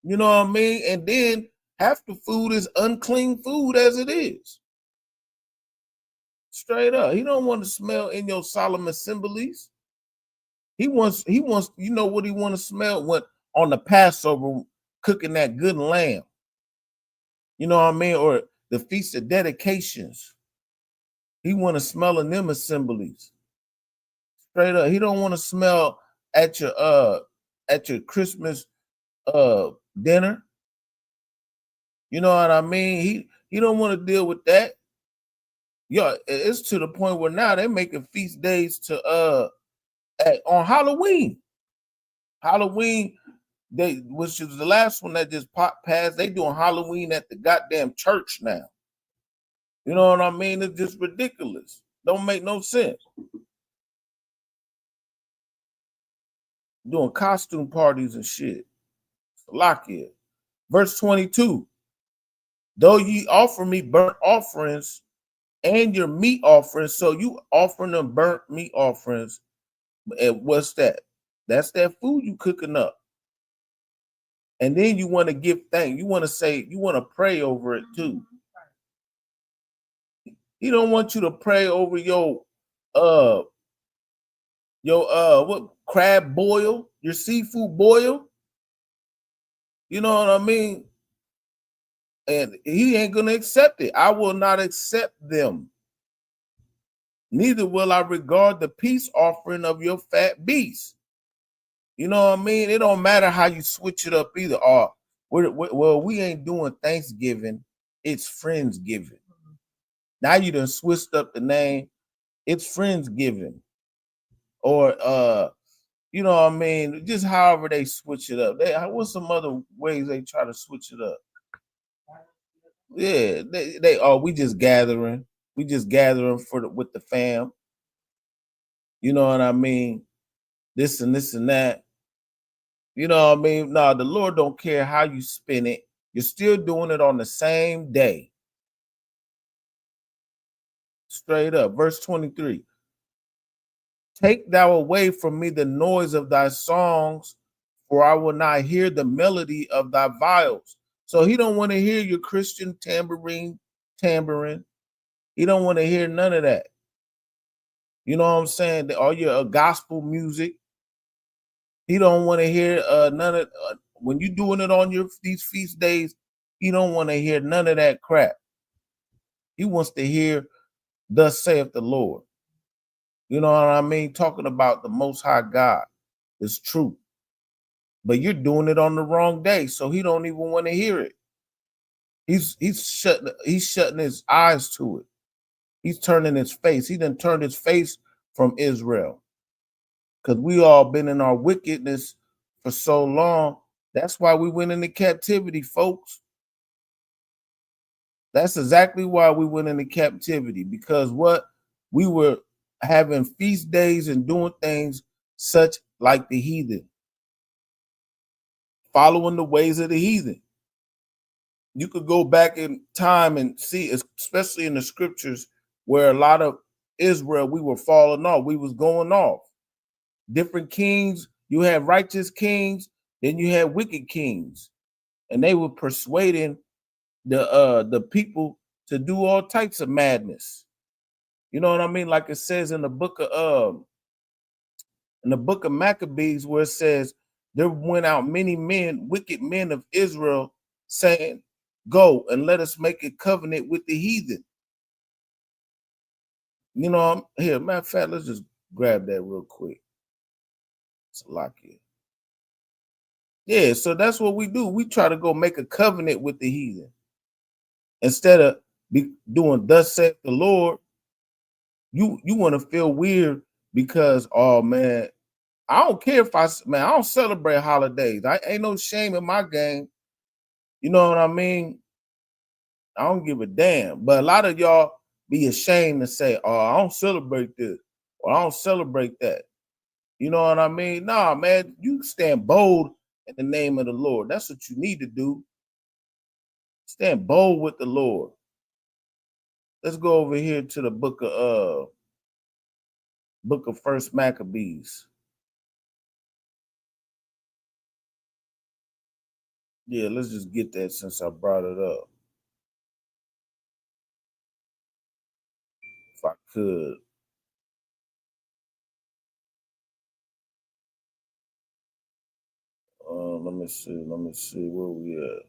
You know what I mean? And then half the food is unclean food as it is. Straight up. He don't want to smell in your solemn assemblies. He wants, you know what he want to smell? What on the Passover, cooking that good lamb. You know what I mean? Or the Feast of Dedications. He want to smell in them assemblies. Straight up. He don't want to smell at your Christmas dinner. You know what I mean? He don't want to deal with that. Yeah, it's to the point where now they're making feast days to on Halloween. Halloween, which is the last one that just passed. They doing Halloween at the goddamn church now. You know what I mean? It's just ridiculous. Don't make no sense. Doing costume parties and shit. Lock it. Verse 22. Though ye offer me burnt offerings and your meat offerings, so you offering them burnt meat offerings. And what's that? That's that food you cooking up. And then you want to give thanks. You want to say, you want to pray over it too. He don't want you to pray over your what crab boil, your seafood boil. You know what I mean? And he ain't gonna accept it. I will not accept them. Neither will I regard the peace offering of your fat beast. You know what I mean? It don't matter how you switch it up either. Well, we ain't doing Thanksgiving. It's Friendsgiving. Now you done switched up the name. It's Friendsgiving. Or you know what I mean? Just however they switch it up. What's some other ways they try to switch it up? Yeah, we just gathering. We just gathering with the fam. You know what I mean? This and that. You know what I mean? No, the Lord don't care how you spin it. You're still doing it on the same day. Straight up. Verse 23. Take thou away from me the noise of thy songs, for I will not hear the melody of thy viols. So he don't want to hear your Christian tambourine. He don't want to hear none of that. You know what I'm saying? All your gospel music. He don't want to hear none of when you doing it on these feast days. He don't want to hear none of that crap. He wants to hear, "Thus saith the Lord." You know what I mean? Talking about the Most High God is true, but you're doing it on the wrong day, so he don't even want to hear it. He's shutting his eyes to it. He's turning his face. He done turned his face from Israel. Because we all been in our wickedness for so long. That's why we went into captivity, folks. That's exactly why we went into captivity. Because we were having feast days and doing things such like the heathen. Following the ways of the heathen. You could go back in time and see, especially in the scriptures, where a lot of Israel, we were falling off. We was going off. Different kings, you had righteous kings, then you had wicked kings, and they were persuading the people to do all types of madness. You know what I mean? Like it says in the book of Maccabees, where it says there went out many men, wicked men of Israel, saying, "Go and let us make a covenant with the heathen." You know, here, matter of fact, let's just grab that real quick. Salakia. Yeah, so that's what we do. We try to go make a covenant with the heathen. Instead of doing "Thus saith the Lord," you want to feel weird because, oh man, I don't care if I don't celebrate holidays. I ain't no shame in my game. You know what I mean? I don't give a damn. But a lot of y'all be ashamed to say, "Oh, I don't celebrate this," or "I don't celebrate that." You know what I mean? Nah, man, you stand bold in the name of the Lord. That's what you need to do. Stand bold with the Lord. Let's go over here to the book of First Maccabees. Yeah, let's just get that since I brought it up. If I could. Let me see where we at.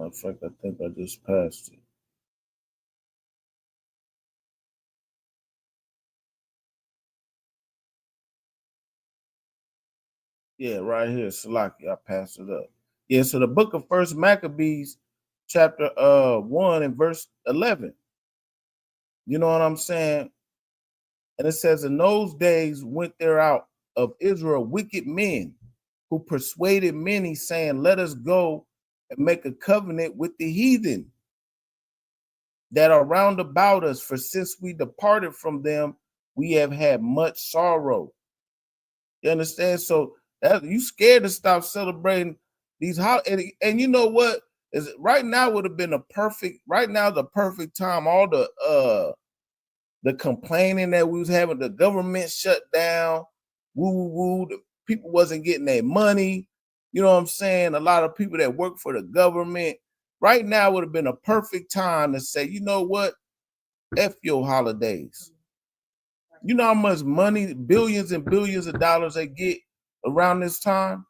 In fact, I think I just passed it. Yeah, right here, Salaki. I passed it up. Yeah, so the book of First Maccabees, chapter 1 and verse 11. You know what I'm saying? And it says, "In those days went there out of Israel wicked men who persuaded many, saying, Let us go and make a covenant with the heathen that are round about us, for since we departed from them, we have had much sorrow." You understand? So that you scared to stop celebrating these holidays. And you know what? Is right now would have been the perfect time. All the complaining that we was having, the government shut down, the people wasn't getting their money. You know what I'm saying? A lot of people that work for the government, Right now would have been a perfect time to say, you know what? F your holidays. You know how much money, billions and billions of dollars they get around this time?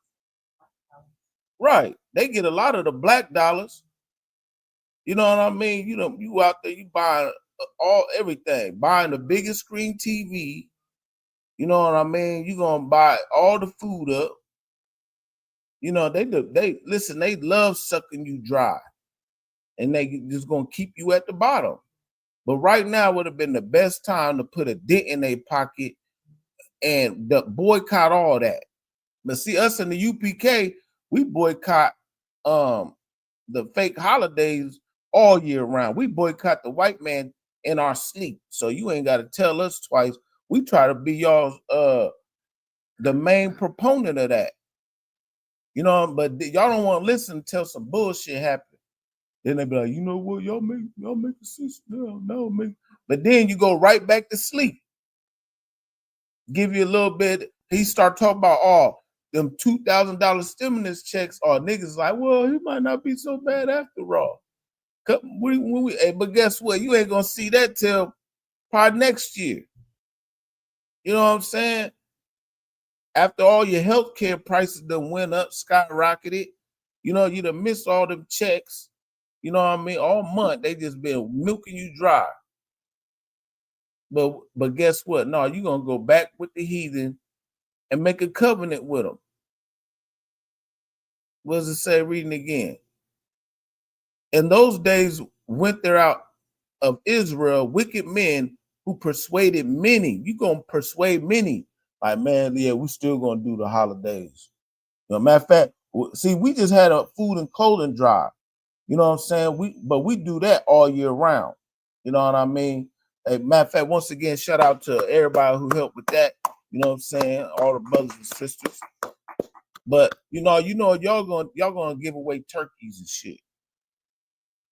Right. They get a lot of the black dollars. You know what I mean? You know, you out there, you buying everything, buying the biggest screen TV. You know what I mean? You gonna buy all the food up. You know, they listen, they love sucking you dry. And they just gonna keep you at the bottom. But right now would have been the best time to put a dent in their pocket and boycott all that. But see, us in the UPK, we boycott the fake holidays all year round. We boycott the white man in our sleep. So you ain't got to tell us twice. We try to be y'all's the main proponent of that. You know, but y'all don't want to listen until some bullshit happen. Then they be like, you know what, y'all make a sense. No, make. But then you go right back to sleep. Give you a little bit. He start talking about them $2,000 stimulus checks. Or niggas like, well, he might not be so bad after all. But guess what? You ain't gonna see that till probably next year. You know what I'm saying? After all your healthcare prices done went up, skyrocketed. You know, you done missed all them checks. You know what I mean? All month they just been milking you dry. But guess what? No, you're gonna go back with the heathen and make a covenant with them. What does it say? Reading again. In those days went there out of Israel wicked men who persuaded many. You gonna persuade many. Like, man, yeah, we still gonna do the holidays. You know, matter of fact, see, we just had a food and clothing drive. You know what I'm saying? We do that all year round. You know what I mean? Hey, matter of fact, once again, shout out to everybody who helped with that. You know what I'm saying? All the brothers and sisters. But you know, y'all gonna give away turkeys and shit.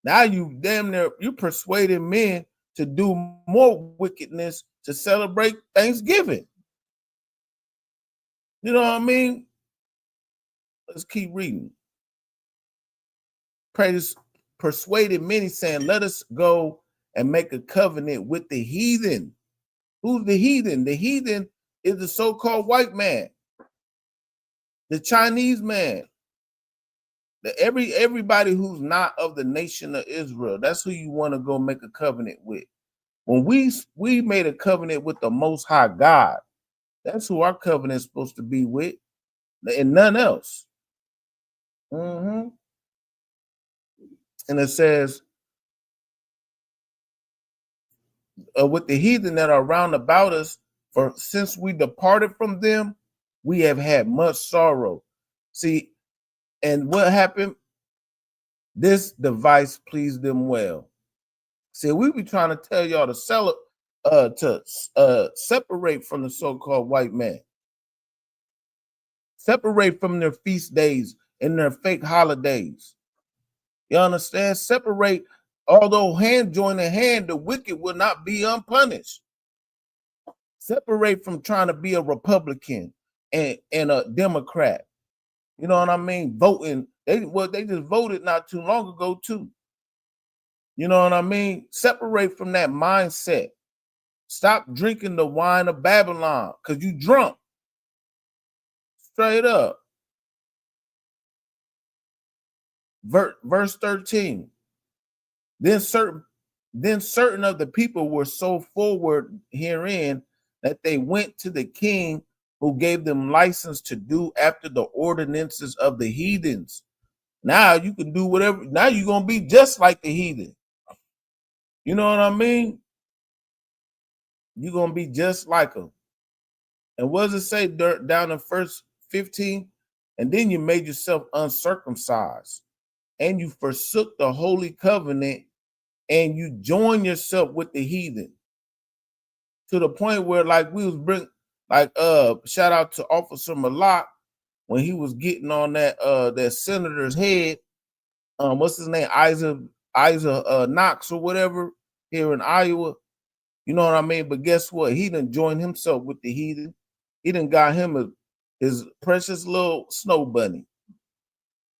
Now you damn near you persuading men to do more wickedness to celebrate Thanksgiving. You know what I mean? Let's keep reading. Persuaded many, saying, let us go and make a covenant with the heathen. Who's the heathen? The heathen is the so-called white man, the Chinese man, everybody who's not of the nation of Israel. That's who you want to go make a covenant with. When we made a covenant with the Most High God, that's who our covenant is supposed to be with, and none else. And it says, with the heathen that are round about us, for since we departed from them, we have had much sorrow. See, and what happened? This device pleased them well. See, we be trying to tell y'all to separate from the so-called white man. Separate from their feast days and their fake holidays. You understand? Separate. Although hand join in hand, the wicked will not be unpunished. Separate from trying to be a Republican and a Democrat. You know what I mean? Voting. They just voted not too long ago too. You know what I mean? Separate from that mindset. Stop drinking the wine of Babylon because you drunk. Straight up. Verse 13. Then certain of the people were so forward herein that they went to the king, who gave them license to do after the ordinances of the heathens. Now you can do whatever. Now you're going to be just like the heathen. You know what I mean? You're going to be just like them. And what does it say down in verse 15? And then you made yourself uncircumcised, and you forsook the holy covenant, and you join yourself with the heathen, to the point where, like, we was shout out to Officer Malak when he was getting on that senator's head. What's his name? Isaac Knox or whatever here in Iowa. You know what I mean? But guess what? He done joined himself with the heathen. He done got him his precious little snow bunny.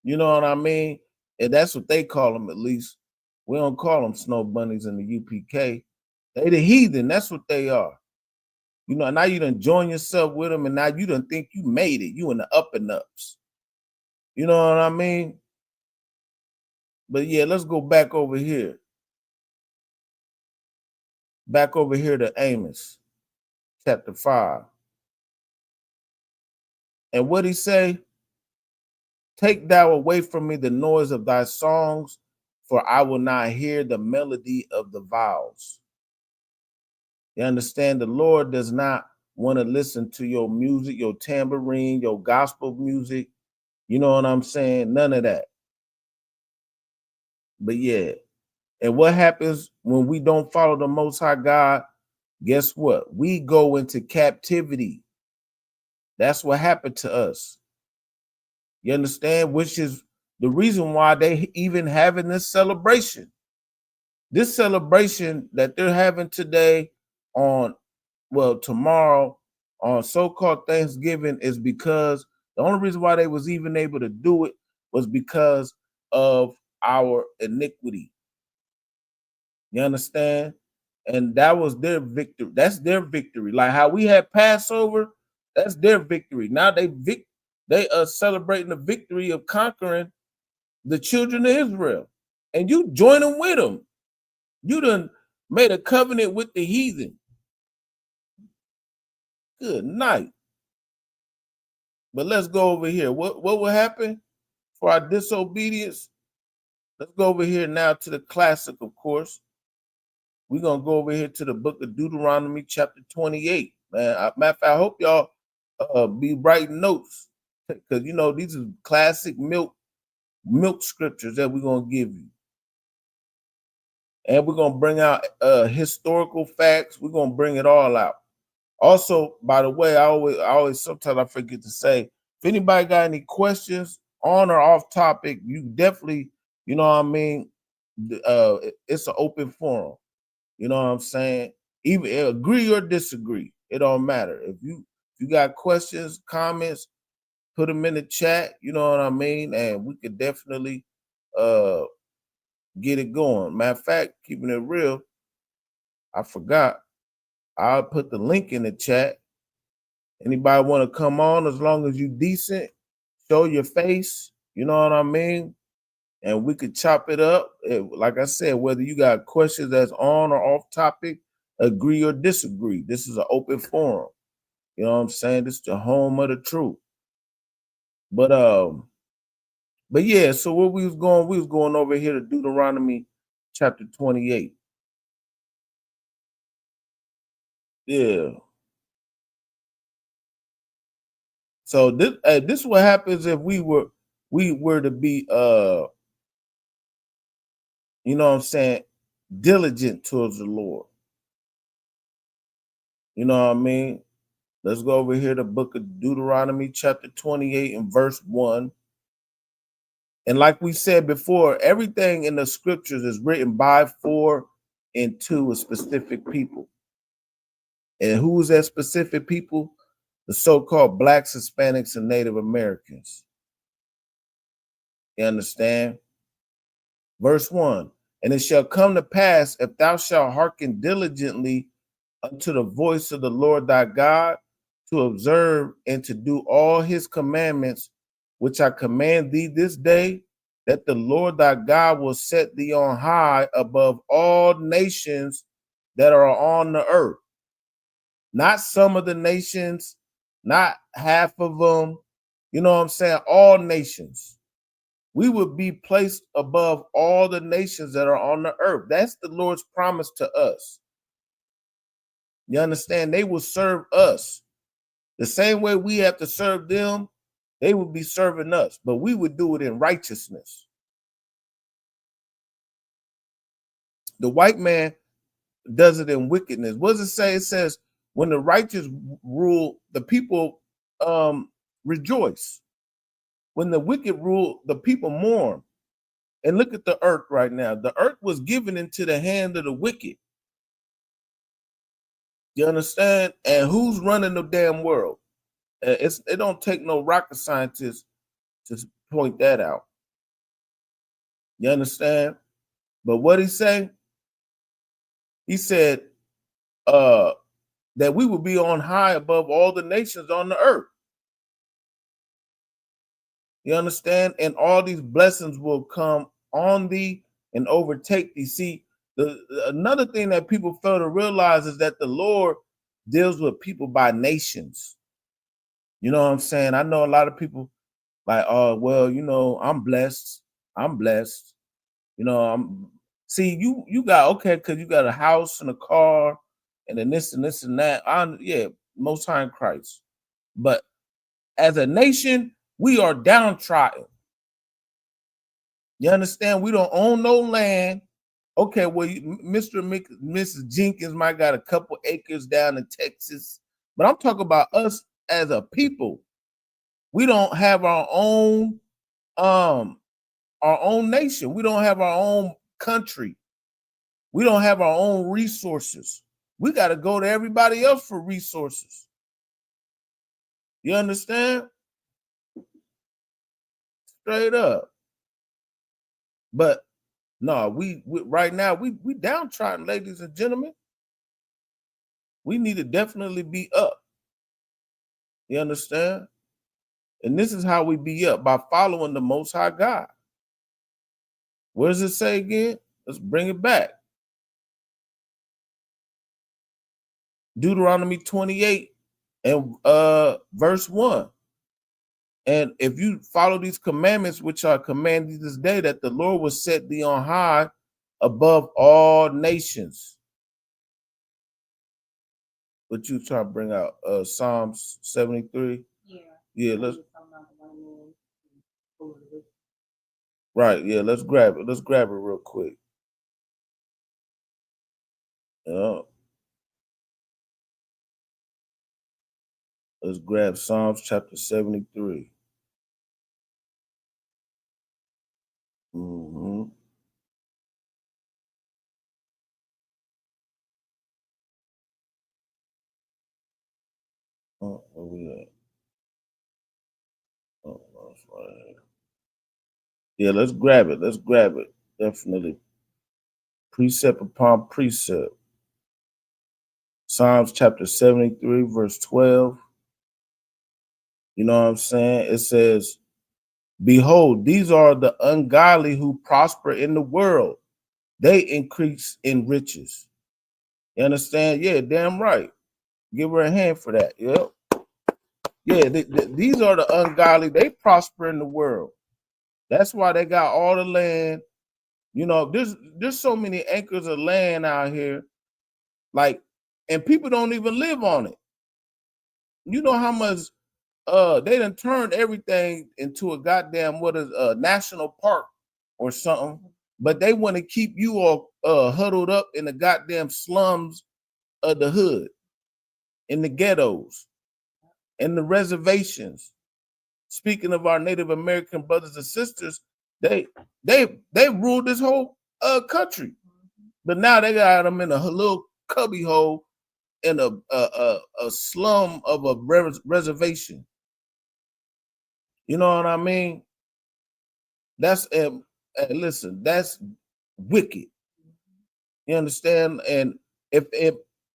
You know what I mean? And that's what they call them, at least. We don't call them snow bunnies in the UPK. They the heathen. That's what they are. You know, now you done join yourself with them, and now you done think you made it. You in the up and ups. You know what I mean? But yeah, let's go back over here. Back over here to Amos, chapter 5. And what he say? Take thou away from me the noise of thy songs, for I will not hear the melody of the vowels. You understand? The Lord does not want to listen to your music, your tambourine, your gospel music. You know what I'm saying? None of that. But yeah. And what happens when we don't follow the Most High God? Guess what? We go into captivity. That's what happened to us. You understand? Which is the reason why they even having this celebration. This celebration that they're having today on, well, tomorrow on so-called Thanksgiving is because the only reason why they was even able to do it was because of our iniquity. You understand? And that was their victory. That's their victory. Like how we had Passover, that's their victory. Now they are celebrating the victory of conquering the children of Israel. And you join them with them. You done made a covenant with the heathen. Good night. But let's go over here. What will happen for our disobedience? Let's go over here now to the classic, of course. We're going to go over here to the book of Deuteronomy, chapter 28. Man, matter of fact, I hope y'all be writing notes, because, you know, these are classic milk scriptures that we're going to give you. And we're going to bring out historical facts. We're going to bring it all out. Also, by the way, I always sometimes I forget to say, if anybody got any questions on or off topic, you definitely, you know what I mean, it's an open forum. You know what I'm saying? Even agree or disagree, it don't matter. If you got questions, comments, put them in the chat. You know what I mean? And we could definitely get it going. Matter of fact, keeping it real, I forgot. I'll put the link in the chat. Anybody want to come on, as long as you decent, show your face, you know what I mean? And we could chop it up. Like I said, whether you got questions that's on or off topic, agree or disagree. This is an open forum. You know what I'm saying? This is the home of the truth. But yeah, so where we was going over here to Deuteronomy chapter 28. Yeah. So this is what happens if we were to be you know what I'm saying, diligent towards the Lord. You know what I mean? Let's go over here to the book of Deuteronomy chapter 28 and verse 1. And like we said before, everything in the scriptures is written by, for, and to a specific people. And who is that specific people? The so-called Blacks, Hispanics, and Native Americans. You understand? Verse 1. And it shall come to pass, if thou shalt hearken diligently unto the voice of the Lord thy God, to observe and to do all his commandments, which I command thee this day, that the Lord thy God will set thee on high above all nations that are on the earth. Not some of the nations, not half of them. You know what I'm saying? All nations. We would be placed above all the nations that are on the earth. That's the Lord's promise to us. You understand? They will serve us. The same way we have to serve them, they would be serving us, but we would do it in righteousness. The white man does it in wickedness. What does it say? It says, when the righteous rule, the people rejoice. When the wicked rule, the people mourn. And look at the earth right now. The earth was given into the hand of the wicked. You understand? And who's running the damn world? It don't take no rocket scientist to point that out. You understand? But what he say? He said that we will be on high above all the nations on the earth. You understand? And all these blessings will come on thee and overtake thee. See, another thing that people fail to realize is that the Lord deals with people by nations. You know what I'm saying? I know a lot of people like, oh, well, you know, I'm blessed. I'm blessed. You know, see, you got okay, because you got a house and a car and then this and this and that. Yeah, most high in Christ. But as a nation, we are downtrodden. You understand? We don't own no land. Okay, well, Mr. and Mrs. Jenkins might got a couple acres down in Texas, but I'm talking about us as a people. We don't have our own nation. We don't have our own country. We don't have our own resources. We got to go to everybody else for resources. You understand? Straight up. But no, we right now we downtrodden, ladies and gentlemen. We need to definitely be up. You understand? And this is how we be up, by following the Most High God. What does it say again? Let's bring it back. Deuteronomy 28 and verse 1. And if you follow these commandments, which are commanded this day, that the Lord will set thee on high above all nations. What you try to bring out? Psalms 73? Yeah, let's. Right, yeah, let's grab it. Let's grab it real quick. Yeah. Let's grab Psalms chapter 73. Mm-hmm. Where we at? Oh, that's right. Yeah, let's grab it. Let's grab it. Definitely. Precept upon precept. Psalms chapter 73, verse 12. You know what I'm saying? It says, behold, these are the ungodly who prosper in the world. They increase in riches. You understand? Yeah, damn right. Give her a hand for that. Yep. Yeah, these are the ungodly. They prosper in the world. That's why they got all the land. You know, there's so many acres of land out here, like, and people don't even live on it. You know how much they done turned everything into a goddamn what is a national park or something, but they want to keep you all huddled up in the goddamn slums of the hood, in the ghettos, in the reservations. Speaking of our Native American brothers and sisters, they ruled this whole country, but now they got them in a little cubby hole in a slum of a reservation. You know what I mean? That's listen, that's wicked. You understand? And if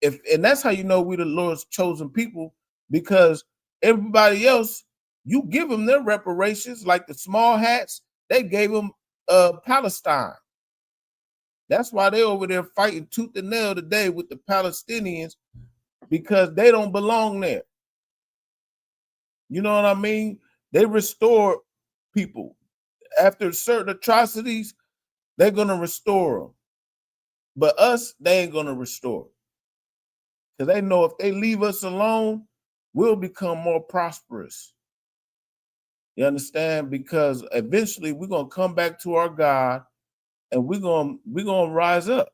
and that's how you know we the Lord's chosen people, because everybody else, you give them their reparations, like the small hats, they gave them Palestine. That's why they over there fighting tooth and nail today with the Palestinians, because they don't belong there. You know what I mean? They restore people after certain atrocities. They're gonna restore them, but us, they ain't gonna restore, because they know if they leave us alone, we'll become more prosperous. You understand? Because eventually we're gonna come back to our God, and we're gonna rise up.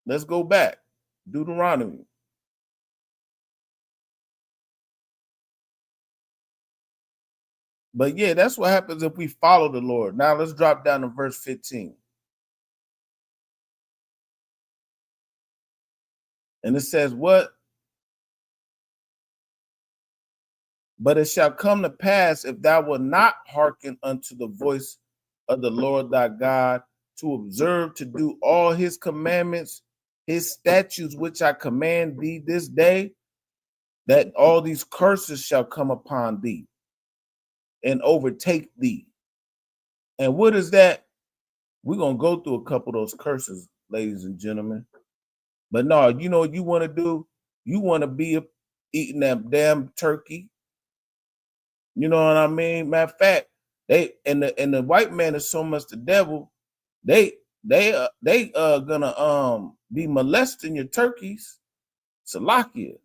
Let's go back. Deuteronomy. But yeah, that's what happens if we follow the Lord. Now let's drop down to verse 15. And it says, what? But it shall come to pass, if thou wilt not hearken unto the voice of the Lord thy God, to observe to do all his commandments, his statutes, which I command thee this day, that all these curses shall come upon thee and overtake thee. And what is that? We're going to go through a couple of those curses, ladies and gentlemen. But no, you know what you want to do? You want to be eating that damn turkey. You know what I mean? Matter of fact, they and the white man is so much the devil. They gonna be molesting your turkeys. Salakia.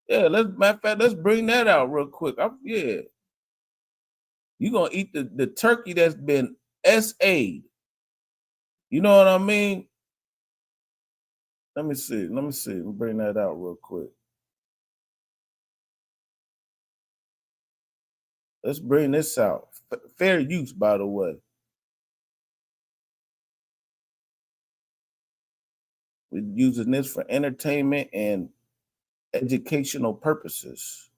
Yeah, matter of fact, let's bring that out real quick. Yeah. You're gonna eat the turkey that's been SA'd. You know what I mean? Let me see. We'll bring that out real quick. Let's bring this out. Fair use, by the way. We're using this for entertainment and educational purposes.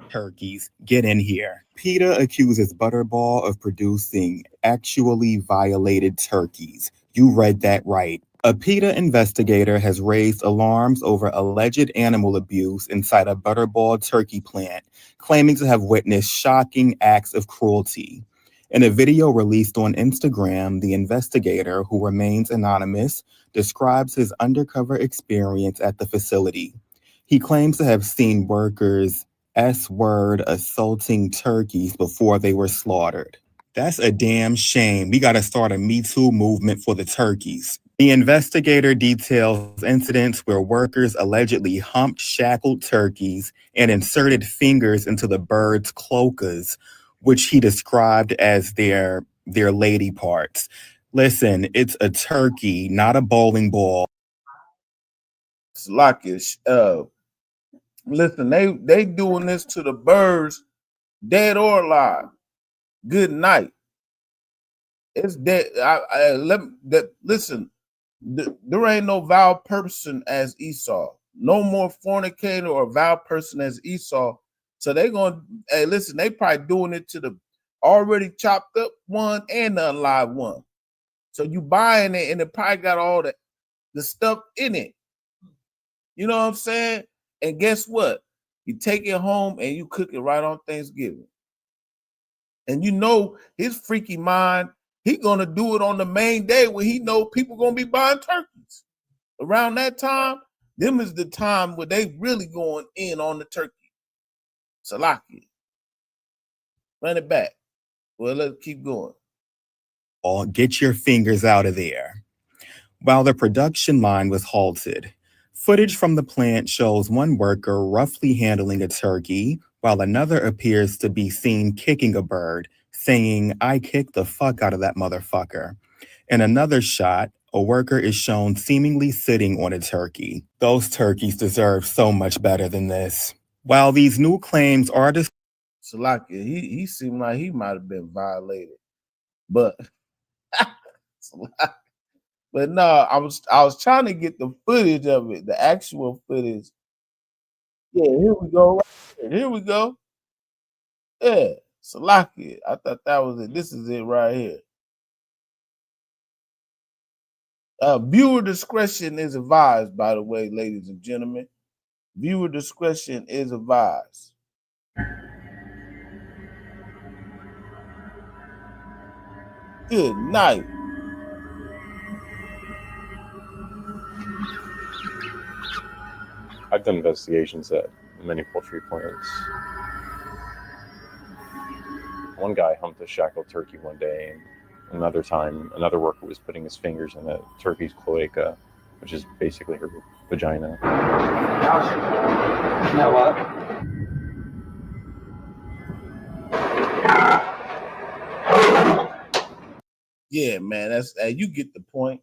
Turkeys, get in here. PETA accuses Butterball of producing actually violated turkeys. You read that right. A PETA investigator has raised alarms over alleged animal abuse inside a Butterball turkey plant, claiming to have witnessed shocking acts of cruelty. In a video released on Instagram, the investigator, who remains anonymous, describes his undercover experience at the facility. He claims to have seen workers S-word assaulting turkeys before they were slaughtered. That's a damn shame. We got to start a Me Too movement for the turkeys. The investigator details incidents where workers allegedly humped shackled turkeys and inserted fingers into the birds' cloacas, which he described as their lady parts. Listen, it's a turkey, not a bowling ball. Slockish. Listen, they doing this to the birds, dead or alive. Good night. It's dead. Listen, there ain't no vile person as Esau. No more fornicator or vile person as Esau. So they gonna listen. They probably doing it to the already chopped up one and the alive one. So you buying it and it probably got all the stuff in it. You know what I'm saying? And guess what? You take it home and you cook it right on Thanksgiving. And you know his freaky mind, he gonna do it on the main day when he know people gonna be buying turkeys. Around that time, them is the time where they really going in on the turkey. Salaki. Run it back. Well, let's keep going. Get your fingers out of there. While the production line was halted, footage from the plant shows one worker roughly handling a turkey, while another appears to be seen kicking a bird, saying, "I kicked the fuck out of that motherfucker." In another shot, a worker is shown seemingly sitting on a turkey. Those turkeys deserve so much better than this. While these new claims are Salaki, he seemed like he might have been violated. But but no, I was trying to get the footage of it, the actual footage. Yeah, here we go. Here we go. Yeah, Salaki. I thought that was it. This is it right here. Viewer discretion is advised, by the way, ladies and gentlemen. Viewer discretion is advised. Good night. I've done investigations at many poultry plants. One guy humped a shackled turkey one day, and another time, another worker was putting his fingers in a turkey's cloaca, which is basically her vagina. You know what? Yeah, man, that's you get the point.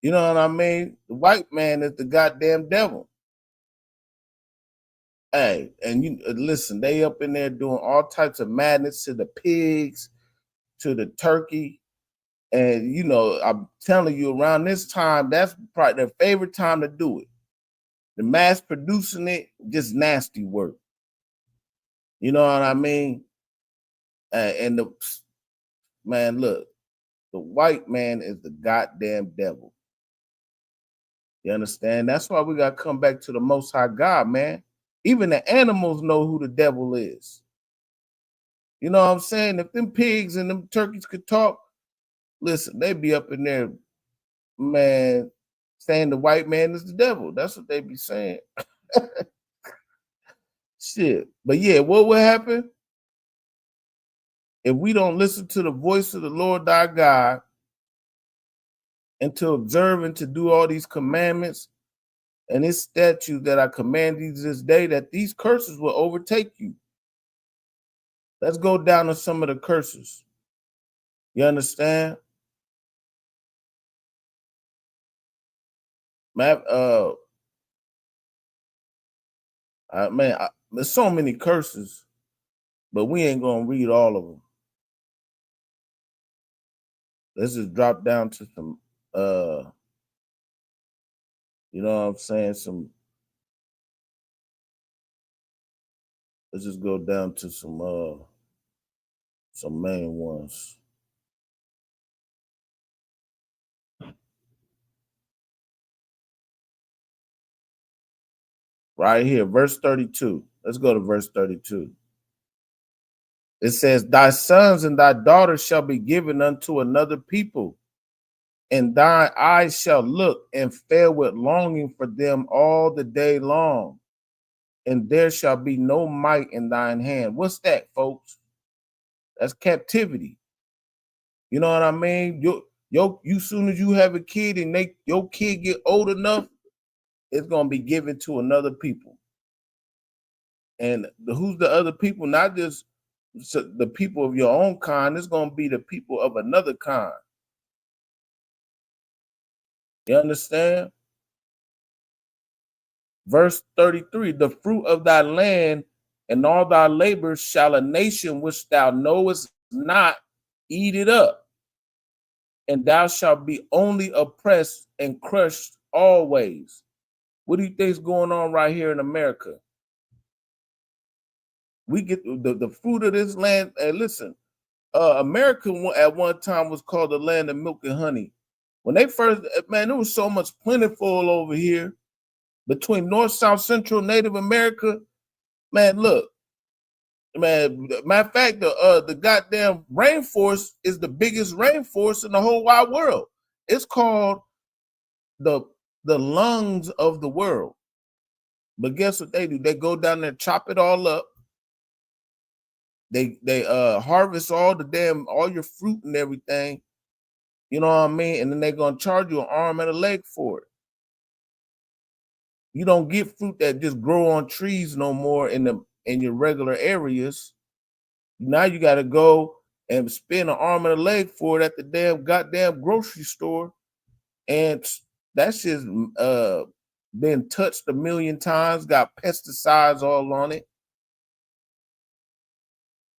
You know what I mean? The white man is the goddamn devil. Hey, and you listen, they up in there doing all types of madness to the pigs, to the turkey. And you know, I'm telling you, around this time, that's probably their favorite time to do it. The mass producing it, just nasty work. You know what I mean? And the man, look, the white man is the goddamn devil. You understand? That's why we got to come back to the Most High God, man. Even the animals know who the devil is. You know what I'm saying? If them pigs and them turkeys could talk, listen, they'd be up in there, man, saying the white man is the devil. That's what they be saying. Shit. But yeah, what will happen if we don't listen to the voice of the Lord thy God and to observe and to do all these commandments and his statutes that I command you this day, that these curses will overtake you. Let's go down to some of the curses. You understand? Man, there's so many curses, but we ain't gonna read all of them. Let's just drop down to some, you know what I'm saying? Let's just go down to some main ones. Right here, verse 32. Let's go to verse 32. It says, thy sons and thy daughters shall be given unto another people, and thine eyes shall look and fail with longing for them all the day long, and there shall be no might in thine hand. What's that, folks? That's captivity. You know what I mean? You soon as you have a kid and your kid get old enough, it's gonna be given to another people. And who's the other people? Not just the people of your own kind. It's gonna be the people of another kind. You understand? Verse 33, the fruit of thy land and all thy labors shall a nation which thou knowest not eat it up, and thou shalt be only oppressed and crushed always. What do you think is going on right here in America? We get the fruit of this land. And listen, America at one time was called the land of milk and honey. When they first, man, there was so much plentiful over here between North, South, Central, Native America. Man, look, man, matter of fact, the goddamn rainforest is the biggest rainforest in the whole wide world. It's called the lungs of the world. But guess what they do? They go down there, chop it all up. They harvest all your fruit and everything. You know what I mean? And then they're gonna charge you an arm and a leg for it. You don't get fruit that just grow on trees no more in your regular areas. Now you got to go and spend an arm and a leg for it at the goddamn grocery store, and that shit's been touched a million times, got pesticides all on it.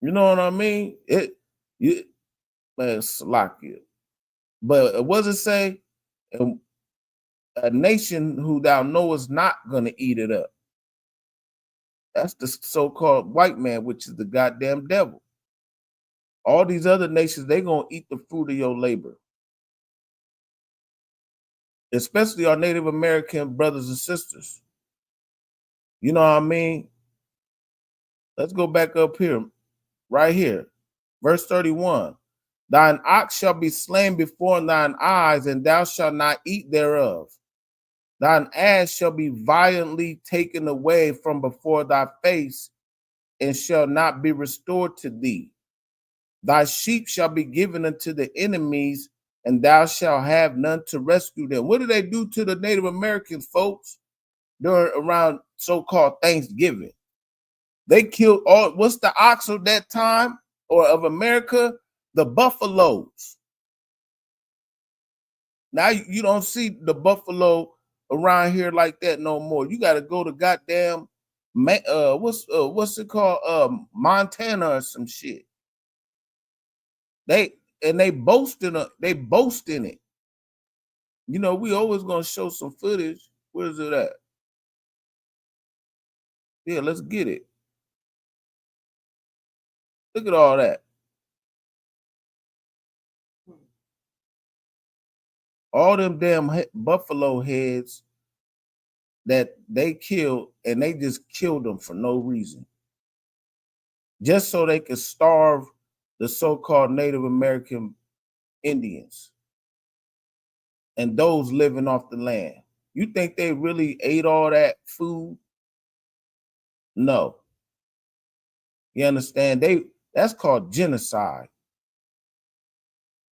You know what I mean? Man, Slovakia. But what does it say? A nation who thou knowest not gonna eat it up. That's the so-called white man, which is the goddamn devil. All these other nations, they gonna eat the fruit of your labor. Especially our Native American brothers and sisters. You know what I mean? Let's go back up here, right here. Verse 31. Thine ox shall be slain before thine eyes, and thou shalt not eat thereof. Thine ass shall be violently taken away from before thy face, and shall not be restored to thee. Thy sheep shall be given unto the enemies, and thou shalt have none to rescue them. What do they do to the Native Americans, folks, around so-called Thanksgiving? They killed what's the ox of that time or of America? The buffaloes. Now you don't see the buffalo around here like that no more. You got to go to goddamn what's it called? Montana or some shit. and they boast in it. You know, we always gonna show some footage. Where's it at? Yeah, let's get it. Look at all that. All them damn buffalo heads that they killed, and they just killed them for no reason. Just so they could starve the so-called Native American Indians and those living off the land. You think they really ate all that food? No. You understand? That's called genocide.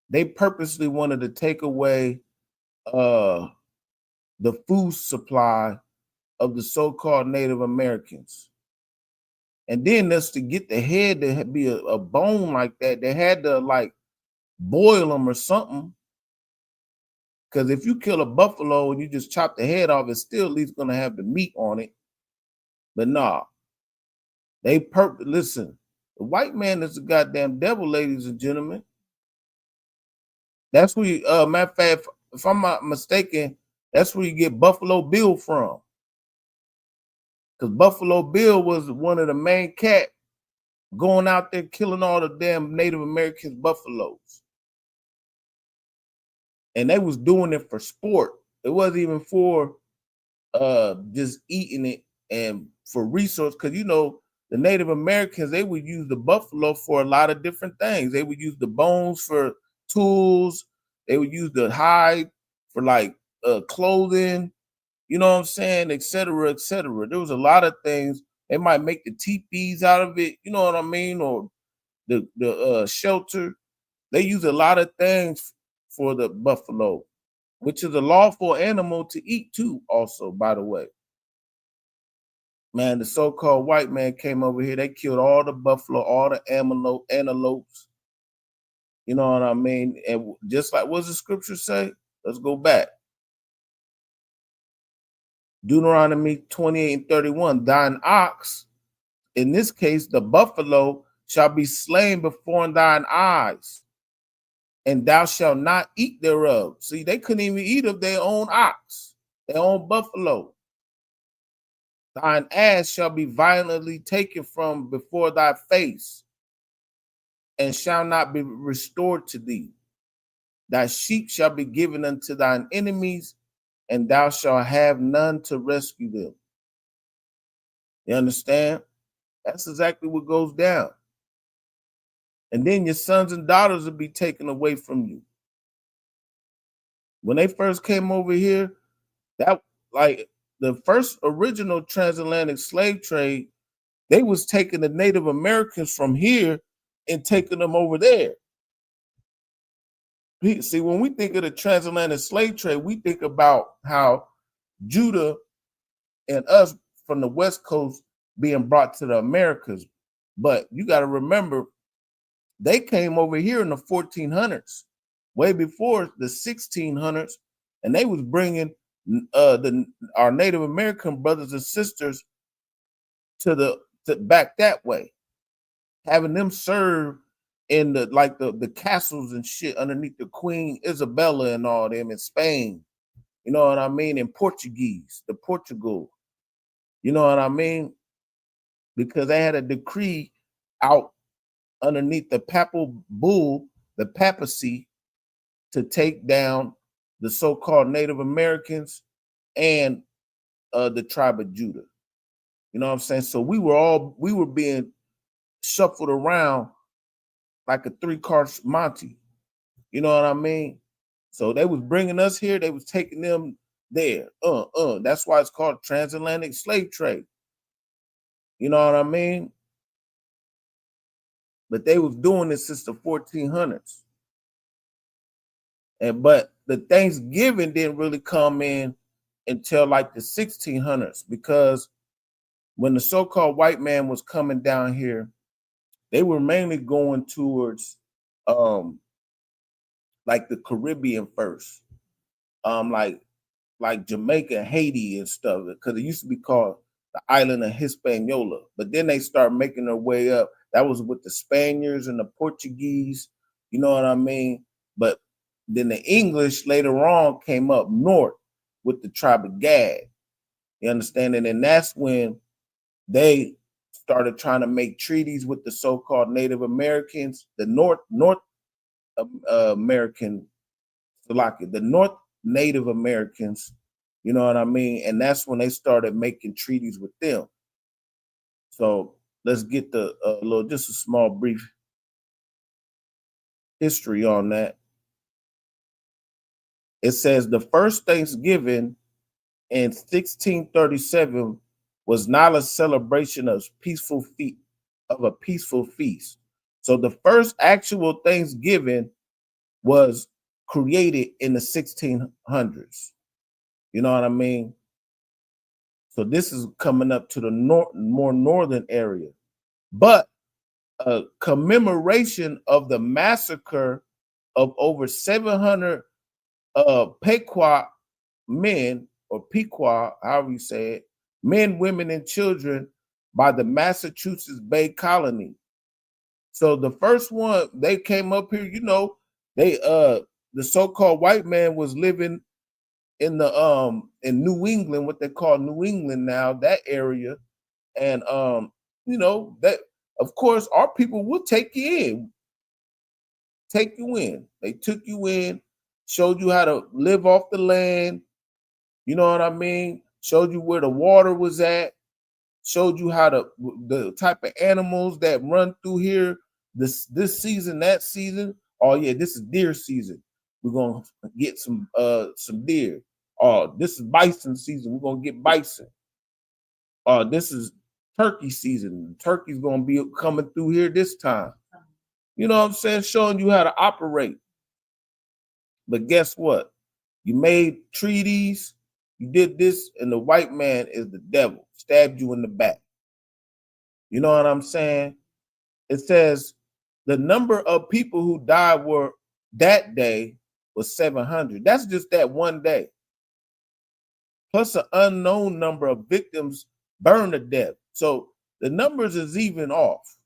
They purposely wanted to take away the food supply of the so-called Native Americans. And then just to get the head to be a bone like that, they had to like boil them or something. Because if you kill a buffalo and you just chop the head off, it's still at least going to have the meat on it. But nah, listen, the white man is the goddamn devil, ladies and gentlemen. That's where matter of fact, if I'm not mistaken, that's where you get Buffalo Bill from. Because Buffalo Bill was one of the main cat going out there killing all the damn Native Americans buffaloes. And they was doing it for sport. It wasn't even for just eating it and for resource. Because you know, the Native Americans, they would use the buffalo for a lot of different things. They would use the bones for tools. They would use the hide for like clothing, you know what I'm saying, et cetera, et cetera. There was a lot of things. They might make the teepees out of it, you know what I mean, or the shelter. They use a lot of things for the buffalo, which is a lawful animal to eat too, also, by the way. Man, the so-called white man came over here. They killed all the buffalo, all the antelopes. You know what I mean? And just like what does the scripture say? Let's go back. Deuteronomy 28:31. Thine ox, in this case, the buffalo, shall be slain before thine eyes, and thou shalt not eat thereof. See, they couldn't even eat of their own ox, their own buffalo. Thine ass shall be violently taken from before thy face, and shall not be restored to thee. Thy sheep shall be given unto thine enemies, and thou shalt have none to rescue them. You understand? That's exactly what goes down. And then your sons and daughters will be taken away from you. When they first came over here, that like the first original transatlantic slave trade, they was taking the Native Americans from here and taking them over there. See, when we think of the transatlantic slave trade, we think about how Judah and us from the West Coast being brought to the Americas. But you got to remember, they came over here in the 1400s, way before the 1600s, and they was bringing our Native American brothers and sisters to back that way, having them serve in the castles and shit underneath the Queen Isabella and all them in Spain. You know what I mean? In Portugal. You know what I mean? Because they had a decree out underneath the papal bull, the papacy, to take down the so-called Native Americans and the tribe of Judah. You know what I'm saying? So we were being shuffled around like a 3-car Monte. You know what I mean? So they was bringing us here. They was taking them there. That's why it's called transatlantic slave trade. You know what I mean? But they was doing this since the 1400s. But the Thanksgiving didn't really come in until like the 1600s, because when the so-called white man was coming down here, they were mainly going towards like the Caribbean first, like Jamaica, Haiti, and stuff, because it used to be called the island of Hispaniola. But then they start making their way up. That was with the Spaniards and the Portuguese. You know what I mean? But then the English later on came up north with the tribe of Gad. You understand? And that's when they started trying to make treaties with the so-called Native Americans, the North American, the North Native Americans. You know what I mean? And that's when they started making treaties with them. So let's get the just a small brief history on that. It says the first Thanksgiving in 1637 was not a celebration of a peaceful feast. So the first actual Thanksgiving was created in the 1600s. You know what I mean? So this is coming up to the more northern area. But a commemoration of the massacre of over 700 Pequot men, or Pequot, however you say it, men, women, and children by the Massachusetts Bay Colony. So the first one, they came up here, they the so-called white man was living in the in New England, what they call New England now, that area. And that of course our people will take you in. They took you in, showed you how to live off the land, you know what I mean? Showed you where the water was at, showed you how the type of animals that run through here this season, that season. Oh yeah, this is deer season. We're gonna get some deer. Oh, this is bison season. We're gonna get bison. This is turkey season. Turkey's gonna be coming through here this time. You know what I'm saying? Showing you how to operate. But guess what? You made treaties, you did this, and the white man is the devil, stabbed you in the back. You know what I'm saying? It says the number of people who died were that day was 700. That's just that one day. Plus an unknown number of victims burned to death. So the numbers is even off.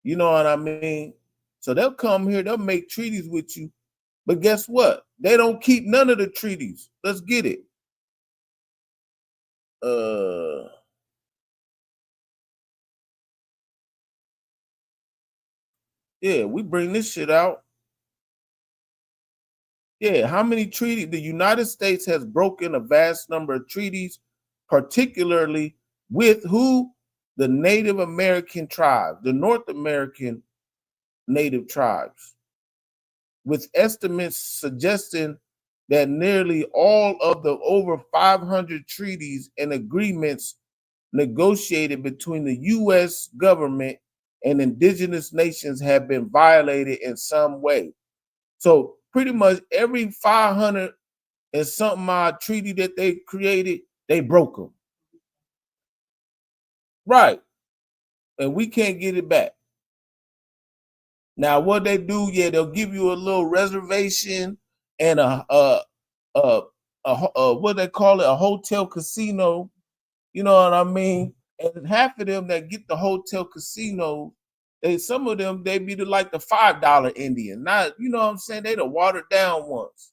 You know what I mean? So they'll come here, they'll make treaties with you. But guess what? They don't keep none of the treaties. Let's get it. Yeah, we bring this shit out. Yeah, how many treaties? The United States has broken a vast number of treaties, particularly with who? The Native American tribes, the North American Native tribes, with estimates suggesting that nearly all of the over 500 treaties and agreements negotiated between the U.S. government and indigenous nations have been violated in some way. So pretty much every 500 and something odd treaty that they created, they broke them. Right. And we can't get it back. Now, what they do, yeah, they'll give you a little reservation and what they call it, a hotel casino. You know what I mean? And half of them that get the hotel casino, some of them they be like the $5 Indian. Not, you know what I'm saying? They the watered down ones.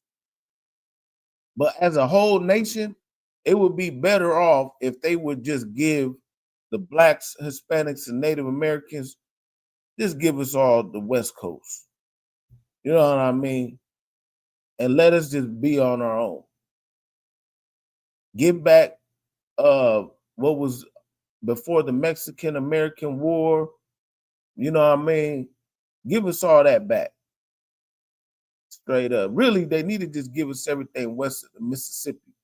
But as a whole nation, it would be better off if they would just give the blacks, Hispanics, and Native Americans, just give us all the West Coast. You know what I mean? And let us just be on our own. Give back what was before the Mexican-American War. You know what I mean? Give us all that back. Straight up. Really, they need to just give us everything west of the Mississippi.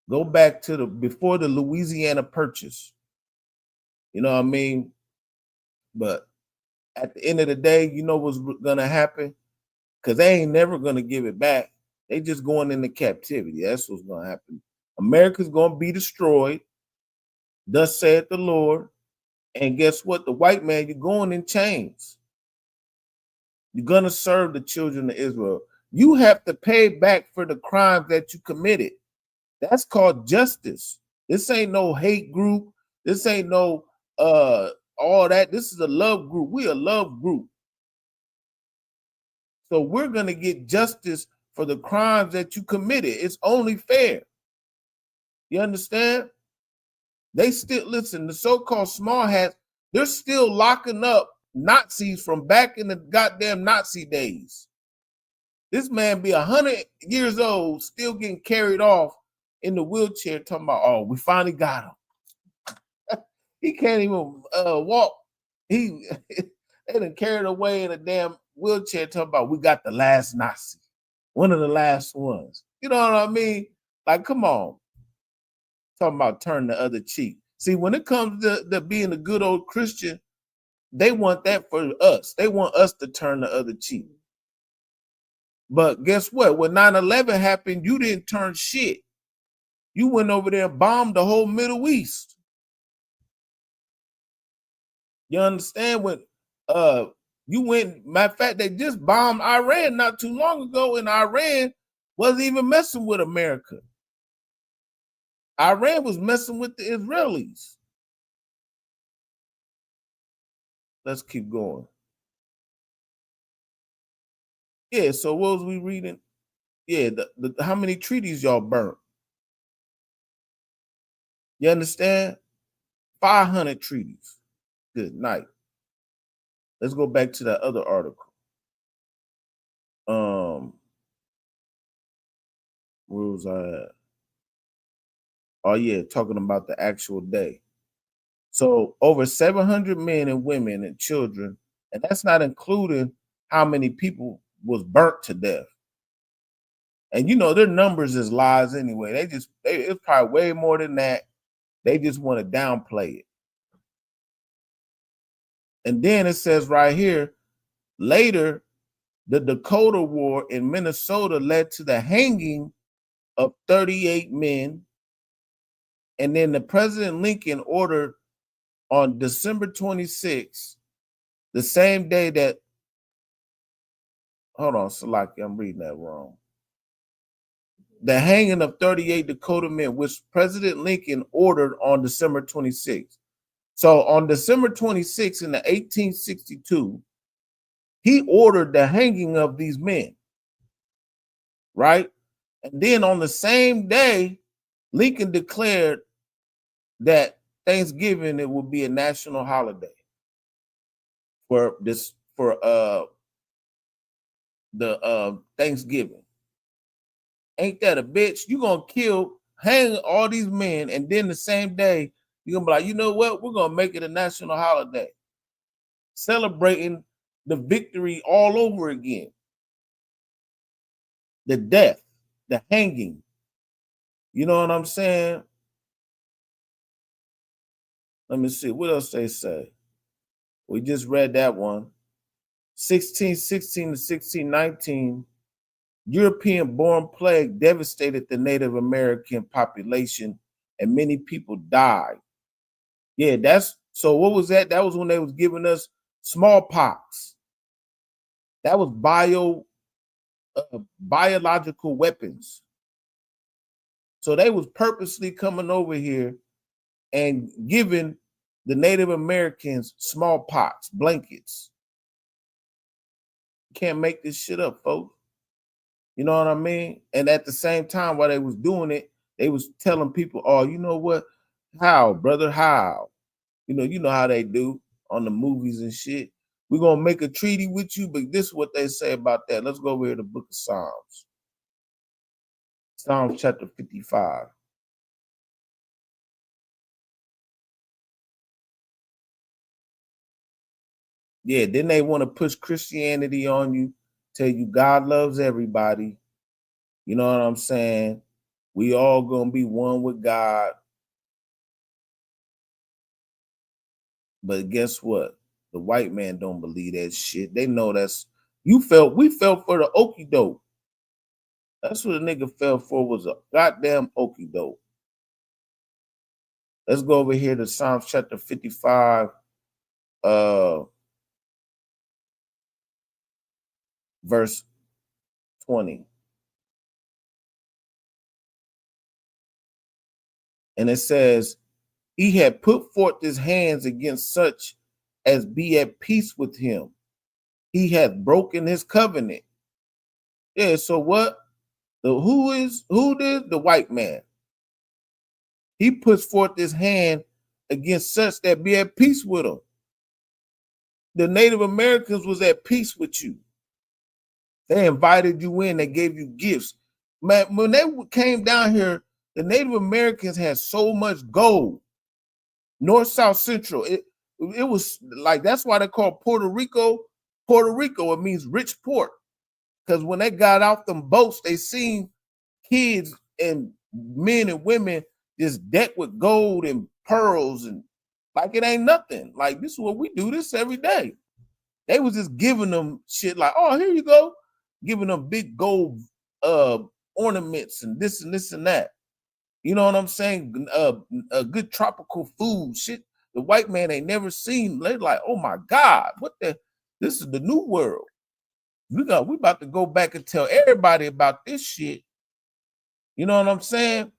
Go back to before the Louisiana Purchase. You know what I mean? But at the end of the day, you know what's gonna happen? Because they ain't never gonna give it back. They just going into captivity. That's what's gonna happen. America's gonna be destroyed. Thus saith the Lord. And guess what? The white man, you're going in chains. You're gonna serve the children of Israel. You have to pay back for the crimes that you committed. That's called justice. This ain't no hate group. This ain't no all that. This is a love group. We a love group. So we're going to get justice for the crimes that you committed. It's only fair. You understand? They still, listen, the so-called small hats, they're still locking up Nazis from back in the goddamn Nazi days. This man be 100 years old, still getting carried off in the wheelchair, talking about, oh, we finally got him. He can't even walk. They done carried away in a damn wheelchair, talking about, we got the last Nazi, one of the last ones. You know what I mean? Like, come on. Talking about turn the other cheek. See, when it comes to being a good old Christian, they want that for us. They want us to turn the other cheek. But guess what? When 9/11 happened, you didn't turn shit. You went over there and bombed the whole Middle East. You understand? When you went, matter of fact, they just bombed Iran not too long ago, and Iran wasn't even messing with America. Iran was messing with the Israelis. Let's keep going. Yeah, so what was we reading? Yeah, how many treaties y'all burnt? You understand? 500 treaties. Good night. Let's go back to that other article. Where was I at? Oh yeah, talking about the actual day. So over 700 men and women and children, and that's not including how many people was burnt to death. And you know their numbers is lies anyway. It's probably way more than that. They just want to downplay it. And then it says right here, later, the Dakota War in Minnesota led to the hanging of 38 men. And then the President Lincoln ordered on December 26th, the same day that, hold on, Salaki, I'm reading that wrong. The hanging of 38 Dakota men, which President Lincoln ordered on December 26th. So on December 26th in the 1862, he ordered the hanging of these men, right? And then on the same day, Lincoln declared that Thanksgiving, it would be a national holiday for the Thanksgiving. Ain't that a bitch? You gonna hang all these men, and then the same day you're gonna be like, you know what? We're gonna make it a national holiday, celebrating the victory all over again. The death, the hanging. You know what I'm saying? Let me see. What else they say? We just read that one. 1616 to 1619, European-born plague devastated the Native American population, and many people died. Yeah, so what was that? That was when they was giving us smallpox. That was biological weapons. So they was purposely coming over here and giving the Native Americans smallpox blankets. Can't make this shit up, folks. You know what I mean? And at the same time, while they was doing it, they was telling people, oh, you know what? How, brother, how? You know how they do on the movies and shit. We're going to make a treaty with you, but this is what they say about that. Let's go over here to the book of Psalms. Psalms chapter 55. Yeah, then they want to push Christianity on you, tell you God loves everybody. You know what I'm saying? We all gonna be one with God. But guess what? The white man don't believe that shit. They know we fell for the okie doke. That's what a nigga fell for, was a goddamn okie doke. Let's go over here to Psalms chapter 55. Verse 20. And it says, he had put forth his hands against such as be at peace with him. He hath broken his covenant Yeah, so what? Who did? The white man. He puts forth his hand against such that be at peace with him. The Native Americans was at peace with you. They invited you in. They gave you gifts. Man, when they came down here, the Native Americans had so much gold. North, South, Central. It was like, that's why they call Puerto Rico. It means rich port. Because when they got off them boats, they seen kids and men and women just decked with gold and pearls, and like it ain't nothing. Like, this is what we do this every day. They was just giving them shit like, oh, here you go, giving them big gold ornaments and this and that. You know what I'm saying? A good tropical food shit. The white man ain't never seen. They're like, oh my God, what the? This is the new world. We about to go back and tell everybody about this shit. You know what I'm saying?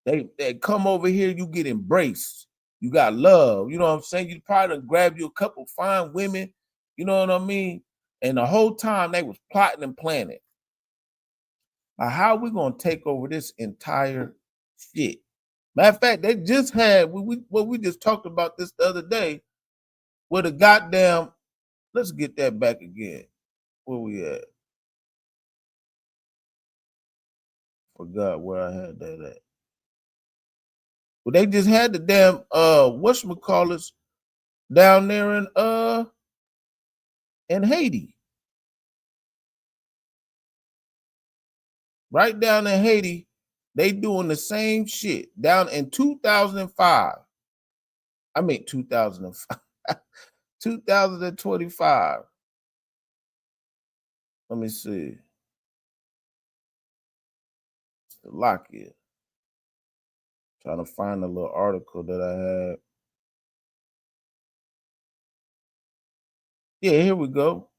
They come over here, you get embraced. You got love. You know what I'm saying? You probably grab you a couple fine women. You know what I mean? And the whole time they was plotting and planning. Now, how are we gonna take over this entire shit? Matter of fact, they just had we just talked about this the other day. Where the goddamn, let's get that back again. Where we at? Forgot where I had that at. Well, they just had the damn whatchamacallits down there in Haiti. Right down in Haiti, they doing the same shit. Down in 2005. I mean 2005. 2025. Let me see. The Lockyer. Trying to find a little article that I had. Yeah, here we go.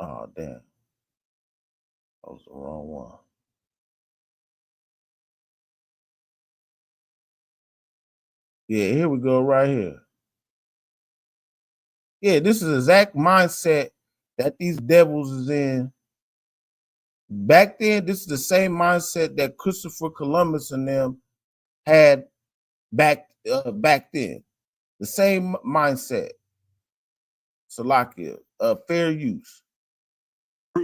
Oh, damn. That was the wrong one. Yeah, here we go right here. Yeah, this is the exact mindset that these devils is in. Back then, this is the same mindset that Christopher Columbus and them had back then. The same mindset. Salakia, fair use.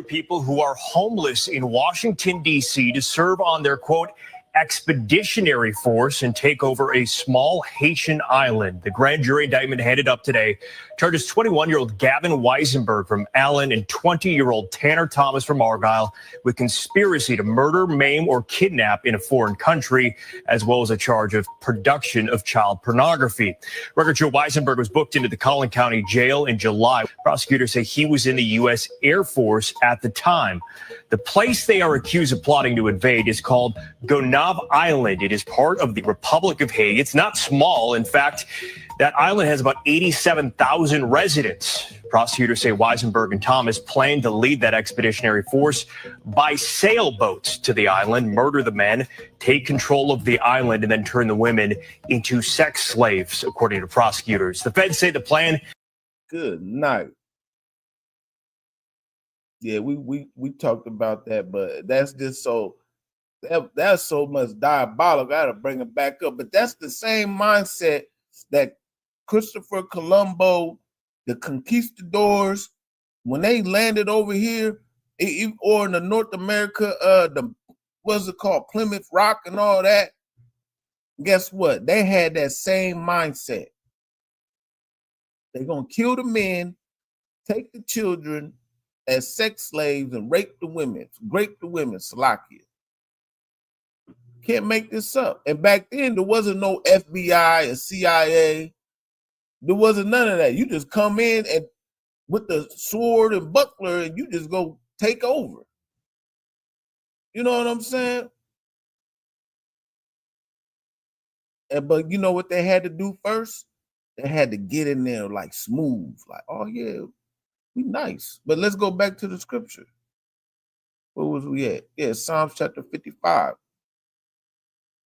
People who are homeless in Washington, D.C. to serve on their, quote, expeditionary force and take over a small Haitian island. The grand jury indictment handed up today charges 21-year-old Gavin Weisenberg from Allen and 20-year-old Tanner Thomas from Argyle with conspiracy to murder, maim, or kidnap in a foreign country, as well as a charge of production of child pornography. Record show Weisenberg was booked into the Collin County Jail in July. Prosecutors say he was in the U.S. Air Force at the time. The place they are accused of plotting to invade is called Gonave Island. It is part of the Republic of Haiti. It's not small. In fact, that island has about 87,000 residents. Prosecutors say Weisenberg and Thomas plan to lead that expeditionary force by sailboats to the island, murder the men, take control of the island, and then turn the women into sex slaves, according to prosecutors. The feds say the plan. Good night. Yeah, we talked about that, but that's just so that's so much diabolical. I gotta bring it back up. But that's the same mindset that Christopher Colombo, the conquistadors, when they landed over here, or in the North America, what's it called, Plymouth Rock and all that. Guess what? They had that same mindset. They're gonna kill the men, take the children as sex slaves, and rape the women, Salakia. Can't make this up. And back then, there wasn't no FBI or CIA. There wasn't none of that. You just come in and with the sword and buckler, and you just go take over. You know what I'm saying? But you know what they had to do first? They had to get in there like smooth, like, oh yeah, we nice. But let's go back to the scripture. Where was we at? Yeah, Psalms chapter 55.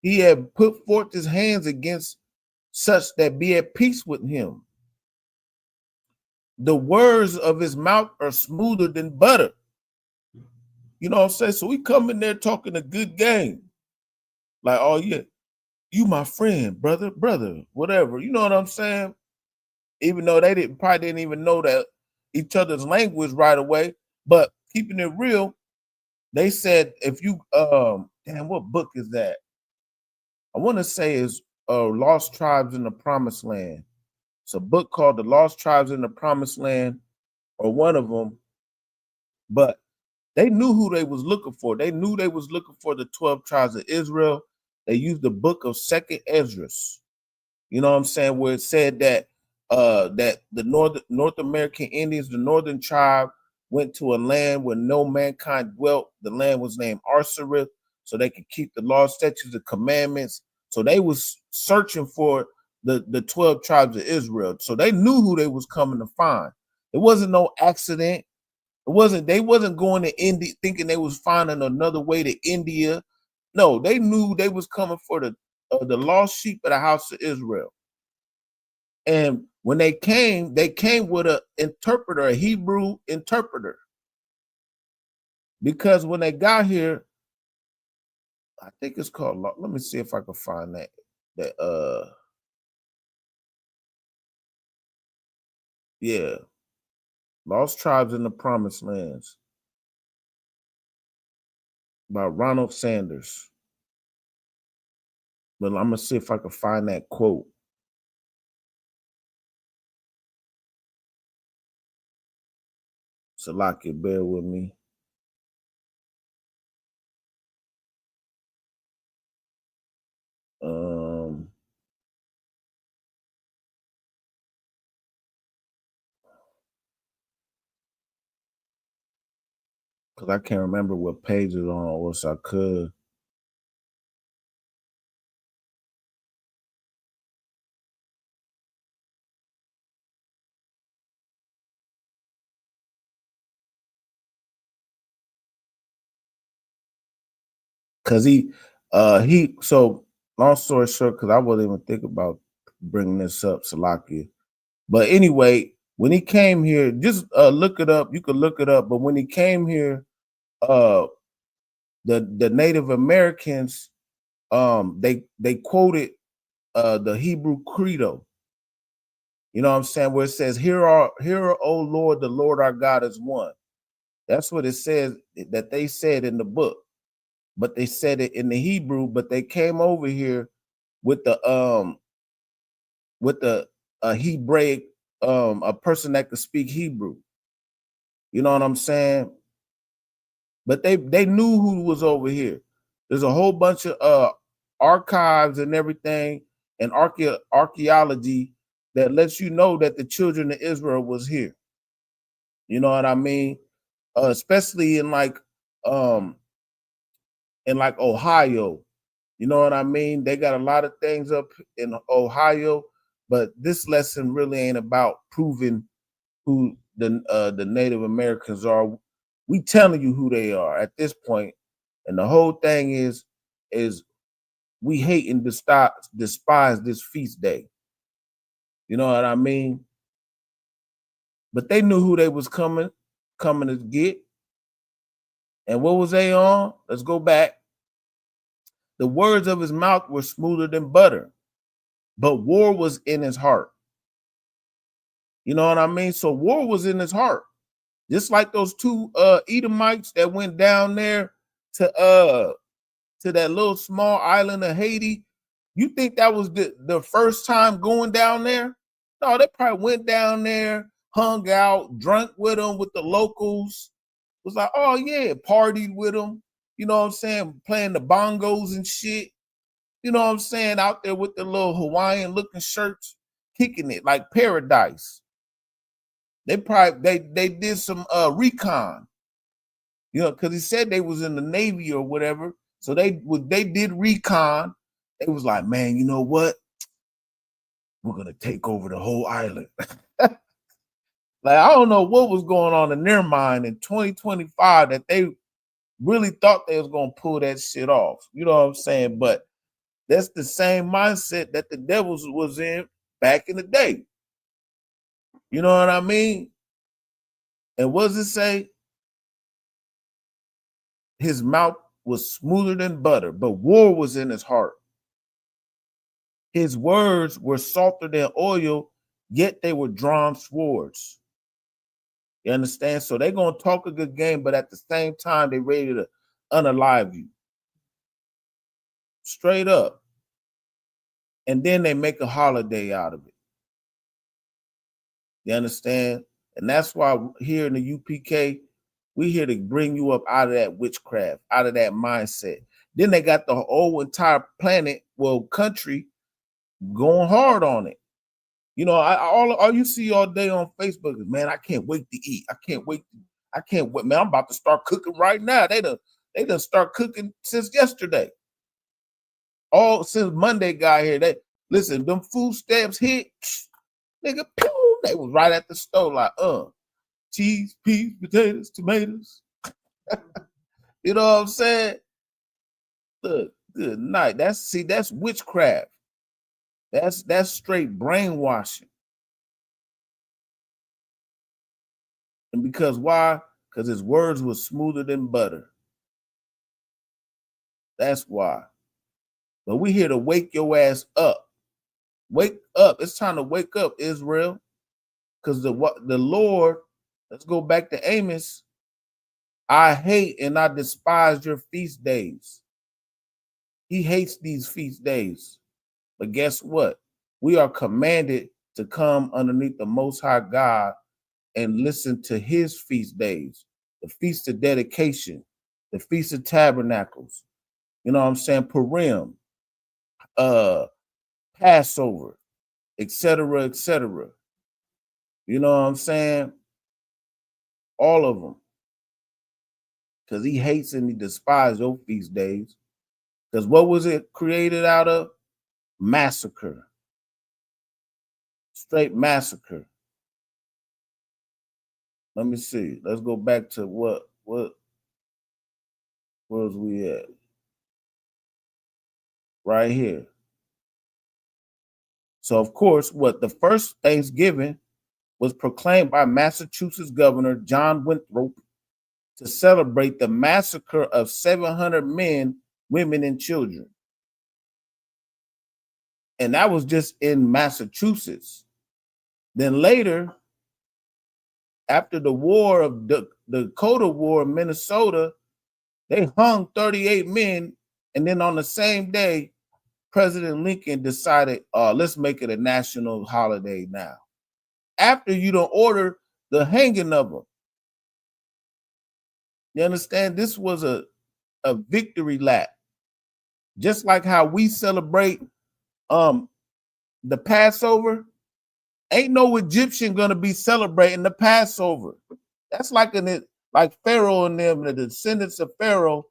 He had put forth his hands against such that be at peace with him. The words of his mouth are smoother than butter. You know what I'm saying? So we come in there talking a good game. Like, oh yeah, you my friend, brother, whatever. You know what I'm saying? Even though they probably didn't even know that each other's language right away. But keeping it real, they said if you damn, what book is that? I want to say is Lost Tribes in the Promised Land. It's a book called The Lost Tribes in the Promised Land, or one of them. But they knew who they was looking for. They knew they was looking for the 12 tribes of Israel. They used the book of Second Esdras. You know what I'm saying? Where it said that that the North American Indians, the northern tribe, went to a land where no mankind dwelt. The land was named Arsareth, so they could keep the law, statutes, and commandments. So they was searching for the 12 tribes of Israel. So they knew who they was coming to find. It wasn't no accident. They wasn't going to India thinking they was finding another way to India. No, they knew they was coming for the lost sheep of the house of Israel. And when they came with an interpreter, a Hebrew interpreter. Because when they got here, I think it's called, let me see if I can find that. Yeah. Lost Tribes in the Promised Lands by Ronald Sanders. But I'm going to see if I can find that quote. Salaki, bear with me. Because I can't remember what page it's on, or else I could. Because so long story short, because I wasn't even thinking about bringing this up, Salakia. But anyway, when he came here, just look it up. You could look it up. But when he came here, the Native Americans, they quoted the Hebrew Credo. You know what I'm saying? Where it says, "Hear, O Lord, the Lord our God is one." That's what it says that they said in the book. But they said it in the Hebrew, but they came over here with the Hebraic, a person that could speak Hebrew. You know what I'm saying? But they knew who was over here. There's a whole bunch of archives and everything and archaeology that lets you know that the children of Israel was here. You know what I mean? Especially in like Ohio. You know what I mean? They got a lot of things up in Ohio, but this lesson really ain't about proving who the Native Americans are. We telling you who they are at this point, and the whole thing is we hate and despise this feast day. You know what I mean? But they knew who they was coming to get. And what was they on? Let's go back. The words of his mouth were smoother than butter, but war was in his heart. You know what I mean? So war was in his heart. Just like those two Edomites that went down there to that little small island of Haiti. You think that was the first time going down there? No, they probably went down there, hung out, drank with them, with the locals. Was like, oh yeah, partied with them. You know what I'm saying? Playing the bongos and shit. You know what I'm saying? Out there with the little Hawaiian looking shirts, kicking it like paradise. They probably they did some recon, you know, because he said they was in the Navy or whatever. So they did recon. They was like, man, you know what? We're gonna take over the whole island. Like, I don't know what was going on in their mind in 2025 that they really thought they was gonna pull that shit off. You know what I'm saying? But That's the same mindset that the devils was in back in the day. You know what I mean? And what does it say? His mouth was smoother than butter, but war was in his heart. His words were softer than oil, yet they were drawn swords. You understand? So they're going to talk a good game, but at the same time, they're ready to unalive you. Straight up. And then they make a holiday out of it. You understand? And that's why here in the UPK, we here to bring you up out of that witchcraft, out of that mindset. Then they got the whole entire planet, well, country, going hard on it. You know, all you see all day on Facebook is, man, I can't wait to eat. I can't wait, man. I'm about to start cooking right now. They done start cooking since yesterday. All since Monday got here. They listen, them food stamps hit, nigga, pew, they was right at the stove, like, cheese, peas, potatoes, tomatoes. You know what I'm saying? Look, good night. That's witchcraft. That's straight brainwashing. And because why? Because his words were smoother than butter. That's why. But we here to wake your ass up. Wake up. It's time to wake up, Israel. Because the Lord, let's go back to Amos. I hate and I despise your feast days. He hates these feast days. But guess what? We are commanded to come underneath the Most High God and listen to his feast days, the Feast of Dedication, the Feast of Tabernacles, you know what I'm saying, Purim, Passover, etc., etc. You know what I'm saying? All of them. Because he hates and he despises your feast days. Because what was it created out of? Massacre. Straight massacre. Let me see. Let's go back to where was we at? Right here. So, of course, the first Thanksgiving was proclaimed by Massachusetts Governor John Winthrop to celebrate the massacre of 700 men, women, and children. And that was just in Massachusetts. Then later, after the war of the Dakota War in Minnesota, they hung 38 men. And then on the same day, President Lincoln decided, let's make it a national holiday now. After you don't order the hanging of them. You understand? This was a victory lap. Just like how we celebrate the Passover, ain't no Egyptian gonna be celebrating the Passover. That's like Pharaoh and them, the descendants of Pharaoh,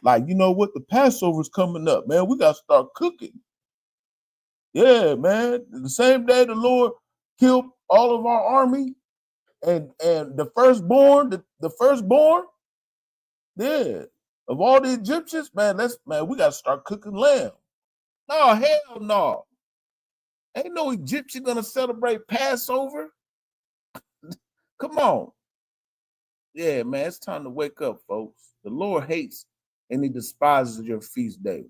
like, you know what, the Passover's coming up, man. We gotta start cooking. Yeah, man. The same day the Lord killed all of our army and the firstborn, the firstborn, yeah, of all the Egyptians, man, we gotta start cooking lamb. No, hell no. Ain't no Egyptian gonna celebrate Passover. Come on. Yeah, man, it's time to wake up, folks. The Lord hates and he despises your feast day.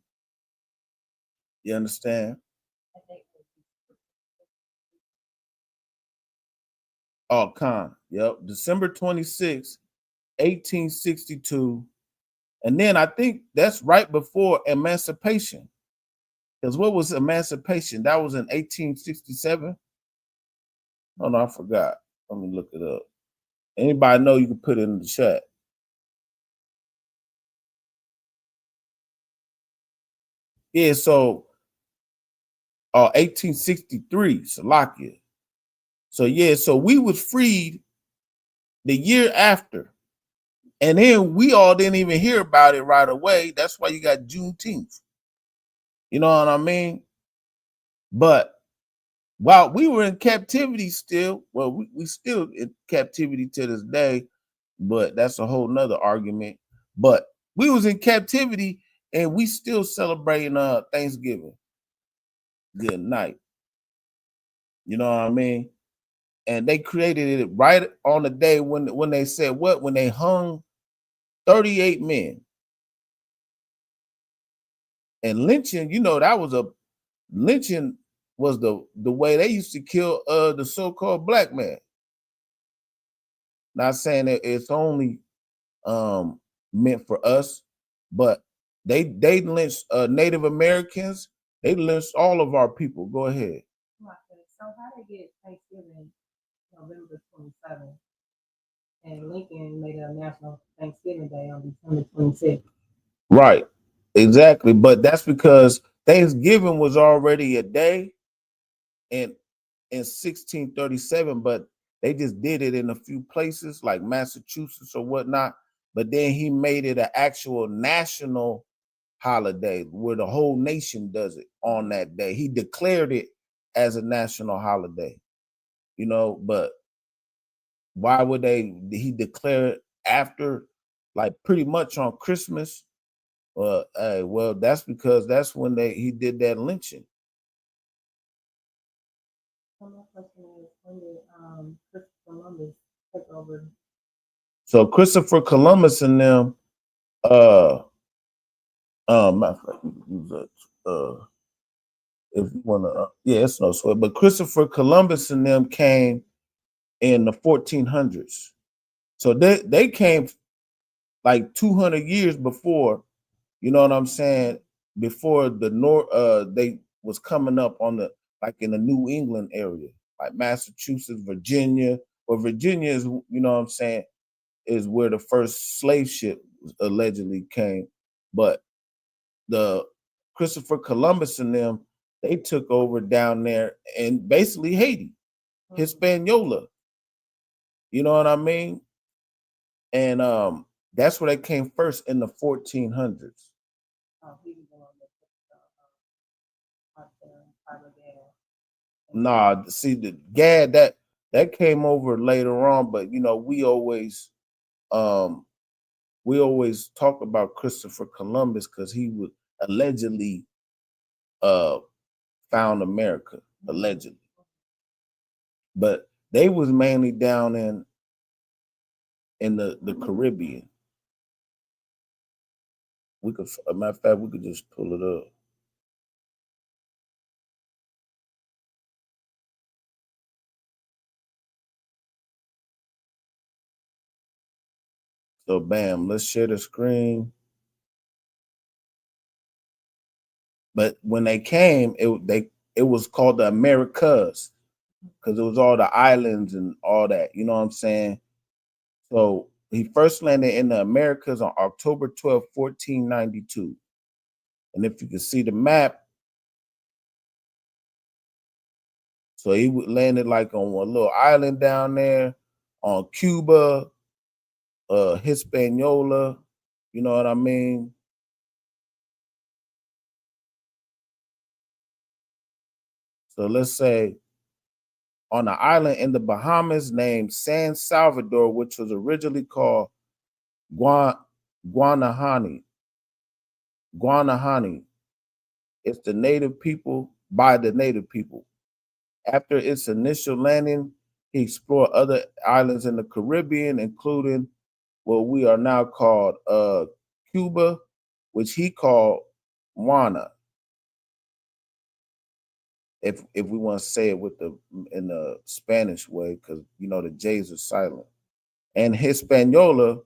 You understand? Oh, Khan. Yep. December 26, 1862. And then I think that's right before emancipation. Because what was emancipation? That was in 1867. Oh, no, I forgot. Let me look it up. Anybody know, you can put it in the chat. Yeah, so 1863, Salakia. So yeah, so we was freed the year after. And then we all didn't even hear about it right away. That's why you got Juneteenth. You know what I mean? But while we were in captivity still, well, we still in captivity to this day, but that's a whole nother argument. But we was in captivity and we still celebrating Thanksgiving. Good night. You know what I mean? And they created it right on the day when they said what? When they hung 38 men. And lynching, that was lynching was the way they used to kill the so-called black man. Not saying that it's only meant for us, but they lynched Native Americans. They lynched all of our people. Go ahead. So how they get Thanksgiving November 27th, and Lincoln made a national Thanksgiving Day on December 26th? Right, exactly. But that's because Thanksgiving was already a day in 1637, but they just did it in a few places like Massachusetts or whatnot. But then he made it an actual national holiday where the whole nation does it on that day. He declared it as a national holiday, but why would he declare it after, like pretty much on Christmas? Well, that's because that's when he did that lynching. My question is, when did Christopher Columbus take over? So Christopher Columbus and them, if you want to, it's no sweat. But Christopher Columbus and them came in the 1400s. So they came like 200 years before, you know what I'm saying? Before the North, they was coming up on like in the New England area, like Massachusetts, Virginia. Well, Virginia is, you know what I'm saying, is where the first slave ship allegedly came. But the Christopher Columbus and them, they took over down there in basically Haiti, Hispaniola. You know what I mean? And that's where they came first in the 1400s. Nah, see the Gad that came over later on, but we always talk about Christopher Columbus because he would allegedly found America, allegedly. But they was mainly down in the Caribbean. We could, a matter of fact, we could just pull it up. So bam, let's share the screen. But when they came, it was called the Americas because it was all the islands and all that. You know what I'm saying? So he first landed in the Americas on October 12, 1492. And if you can see the map, so he landed like on one little island down there on Cuba, Hispaniola, you know what I mean? So let's say on an island in the Bahamas named San Salvador, which was originally called Guanahani. Guanahani. It's the native people by the native people. After its initial landing, he explored other islands in the Caribbean, including what we are now called Cuba, which he called Juana. If we want to say it in the Spanish way, because the J's are silent. And Hispaniola,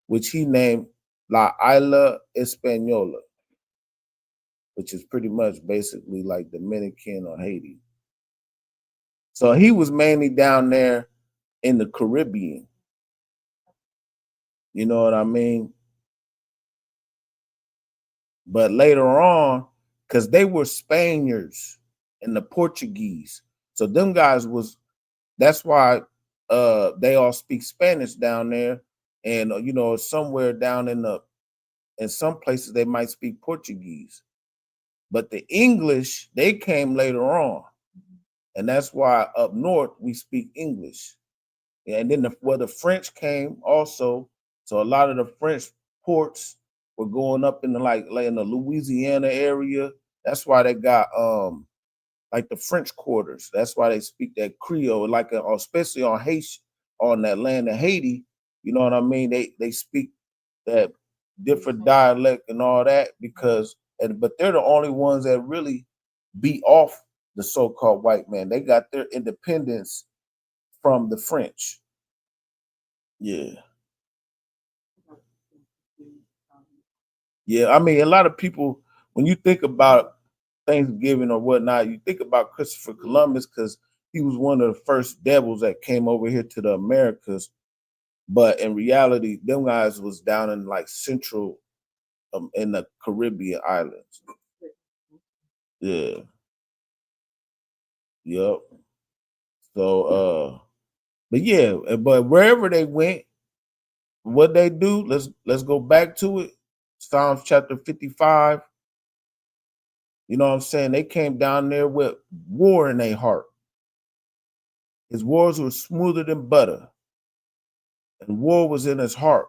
which he named La Isla Española, which is pretty much basically like Dominican or Haiti. So he was mainly down there in the Caribbean. You know what I mean? But later on, because they were Spaniards and the Portuguese. So them guys that's why they all speak Spanish down there. And somewhere down in some places they might speak Portuguese. But the English, they came later on. And that's why up north we speak English. And then the French came also. So a lot of the French ports were going up in the like in the Louisiana area. That's why they got like the French quarters. That's why they speak that Creole, like especially on Haiti, on that land of Haiti. You know what I mean? They speak that different dialect and all that but they're the only ones that really beat off the so-called white man. They got their independence from the French. Yeah. Yeah, I mean, a lot of people, when you think about Thanksgiving or whatnot, you think about Christopher Columbus because he was one of the first devils that came over here to the Americas. But in reality, them guys was down in like central in the Caribbean islands. Yeah. Yep. So but yeah, but wherever they went, what they do, let's go back to it. Psalms chapter 55. You know what I'm saying? They came down there with war in their heart. His words were smoother than butter, and war was in his heart.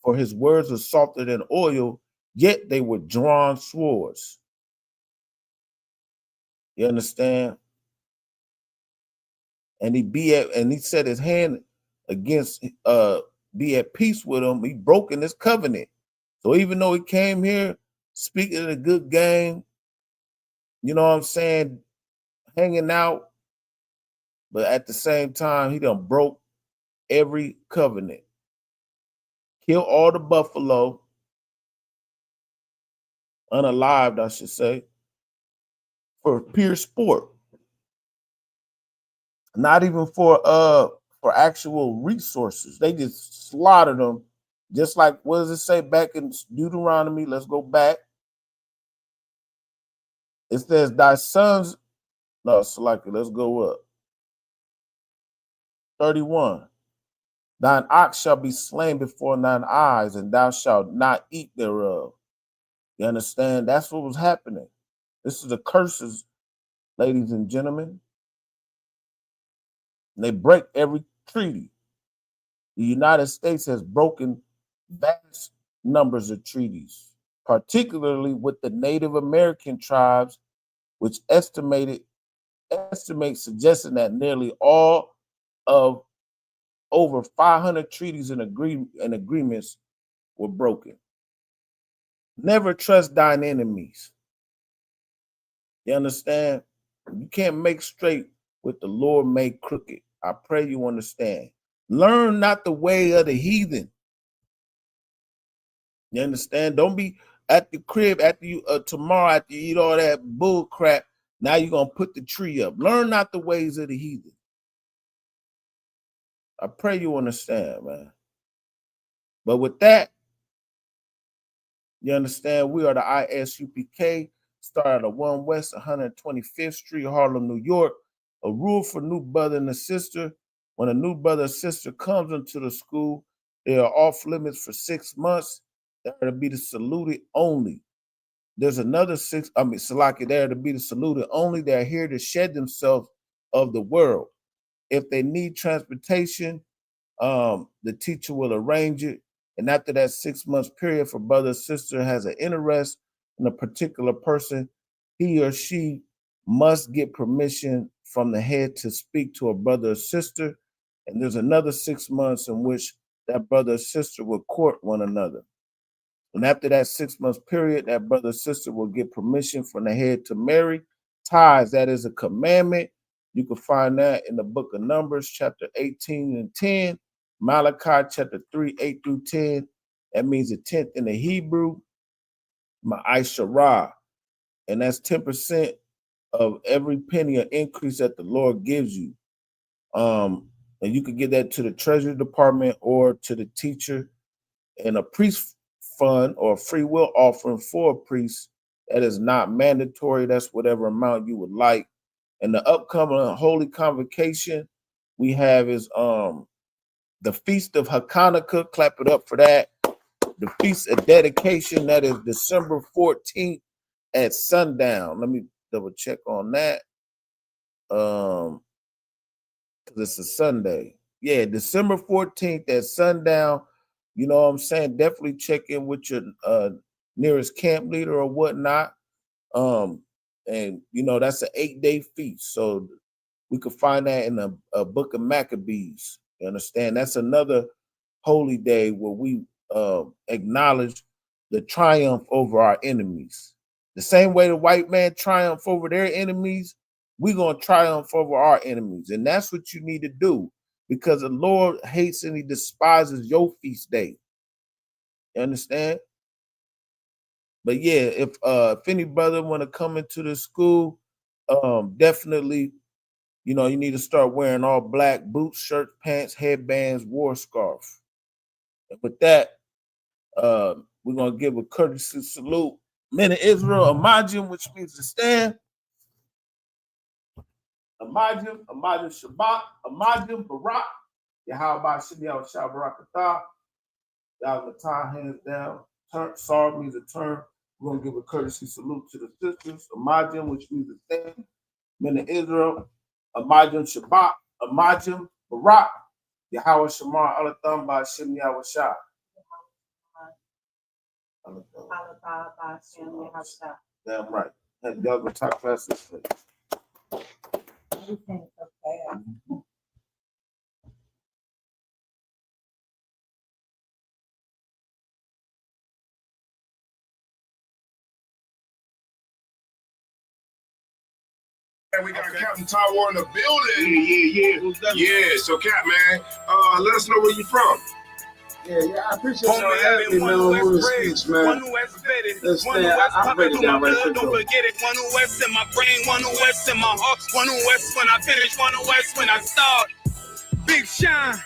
For his words were softer than oil, yet they were drawn swords. You understand? And he set his hand against be at peace with him. He broken his covenant. So even though he came here speaking a good game, you know what I'm saying, hanging out, but at the same time, he done broke every covenant. Kill all the buffalo, unalived, I should say, for pure sport. Not even for actual resources. They just slaughtered them. Just like, what does it say back in Deuteronomy? Let's go back. It says, thy sons, no, Salaki, let's go up. 31. Thine ox shall be slain before thine eyes, and thou shalt not eat thereof. You understand? That's what was happening. This is the curses, ladies and gentlemen. And they break every treaty. The United States has broken vast numbers of treaties, particularly with the Native American tribes, which estimates suggesting that nearly all of over 500 treaties and agreements were broken. Never trust thine enemies. You understand? You can't make straight what the Lord made crooked. I pray you understand. Learn not the way of the heathen. You understand? Don't be at the crib after you tomorrow after you eat all that bull crap. Now you're gonna put the tree up. Learn not the ways of the heathen. I pray you understand, man. But with that, you understand, we are the ISUPK, started at 1 West 125th Street, Harlem, New York. A rule for new brother and a sister. When a new brother or sister comes into the school, they are off limits for 6 months. They are to be the saluted only. There's another Salaki, they are to be the saluted only. They are here to shed themselves of the world. If they need transportation, the teacher will arrange it. And after that 6 months period, if a brother or sister has an interest in a particular person, he or she must get permission from the head to speak to a brother or sister. And there's another 6 months in which that brother or sister will court one another. And after that 6 months period, that brother or sister will get permission from the head to marry. Ties, that is a commandment. You can find that in the book of Numbers, chapter 18 and 10. Malachi chapter 3, 8 through 10. That means the 10th in the Hebrew, Ma'asharah. And that's 10% of every penny of increase that the Lord gives you. And you could give that to the Treasury Department or to the teacher. And a priest fund or a free will offering for a priest, that is not mandatory. That's whatever amount you would like. And the upcoming holy convocation we have is the Feast of Hanukkah. Clap it up for that. The Feast of Dedication, that is December 14th at sundown. Let me double check on that. Because it's a Sunday. Yeah, December 14th at sundown. you know what I'm saying, definitely check in with your nearest camp leader or whatnot. And you know, that's an 8-day feast. So we could find that in a book of Maccabees. You understand? That's another holy day where we acknowledge the triumph over our enemies. The same way the white man triumphed over their enemies, we're going to triumph over our enemies. And that's what you need to do, because the Lord hates and he despises your feast day. You understand? But yeah, if any brother want to come into the school, definitely, you know, you need to start wearing all black boots, shirts, pants, headbands, war scarf. And with that, we're going to give a courtesy salute. Men of Israel, Amajim, which means to stand. Amajim, Amajim Shabbat, Amajim Barak, Yahweh Shemi Yahushua Barakatah. Y'all Matah, hands down. Sorry means a turn. We're going to give a courtesy salute to the sisters. Amajim, which means to stand. Men of Israel, Amajim Shabbat, Amajim Barak, Yahweh Shemar Alatham by Shemi Yahushua. Damn right. And y'all gonna talk fast this thing. And we got Captain Tower in the building. Yeah. So, Cap, man, let us know where you from. Yeah, I appreciate y'all having me, man, on the speech, man. Let's stay, I'll break it down right quick, though. Don't forget it, one who West in my brain, one who West in my heart, one who West when I finish, one who West when I start. Big shine.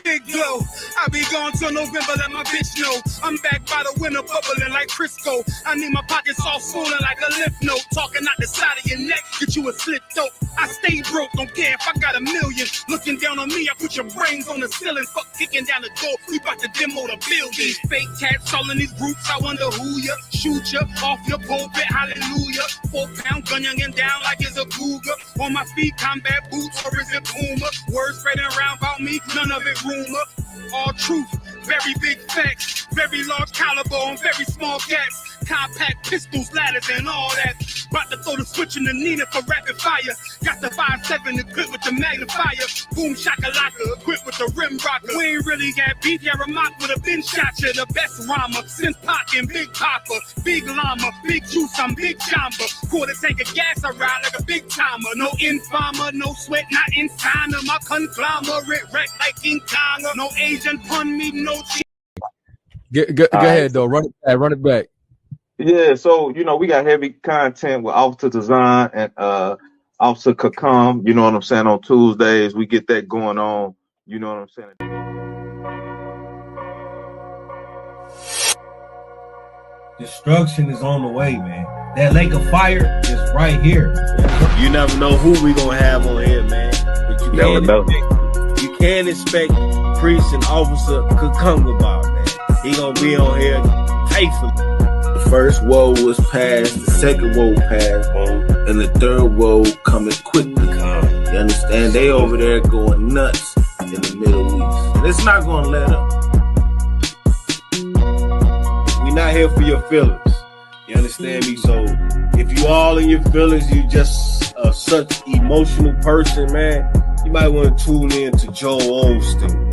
Big glow, I be gone till November, let my bitch know. I'm back by the winter, bubbling like Crisco. I need my pockets all swollen like a lymph node. Talking out the side of your neck, get you a slit throat. I stay broke, don't care if I got $1 million. Looking down on me, I put your brains on the ceiling. Fuck kicking down the door, we bout to demo the building. These fake cats all in these groups, I wonder who ya. Shoot ya off your pulpit, hallelujah. 4-pound gun youngin' down like it's a cougar. On my feet, combat boots, or is it Puma? Words spreading around about me, none of it rumor. All truth, very big facts, very large caliber on very small gaps. Compact pistols, ladders, and all that. About to throw the switch in the Nina for rapid fire. Got the 5.7 equipped with the magnifier. Boom shakalaka, equipped with the rim rocker. We ain't really got beat, yeah, Ramak would have been shot you. The best rhymer, since Pac and Big Papa. Big llama, big juice, I'm big jamba. Quarter tank of gas, I ride like a big timer. No infarmer, no sweat, not in China. My conglomerate wreck like King Kong. No Asian pun me, no Go ahead, though. Run it back. Yeah, so, you know, we got heavy content with Officer Design and Officer Kakam, you know what I'm saying, on Tuesdays. We get that going on, you know what I'm saying. Destruction is on the way, man. That lake of fire is right here. You never know who we gonna have on here, man. But you can't expect Priest and Officer Kakungaba, man. He gonna be on here faithfully. The first woe was passed, the second woe passed, and the third woe coming quickly. You understand? They over there going nuts in the Middle East. And it's not gonna let up. We not here for your feelings. You understand me? So if you all in your feelings, you just such emotional person, man, you might want to tune in to Joel Osteen.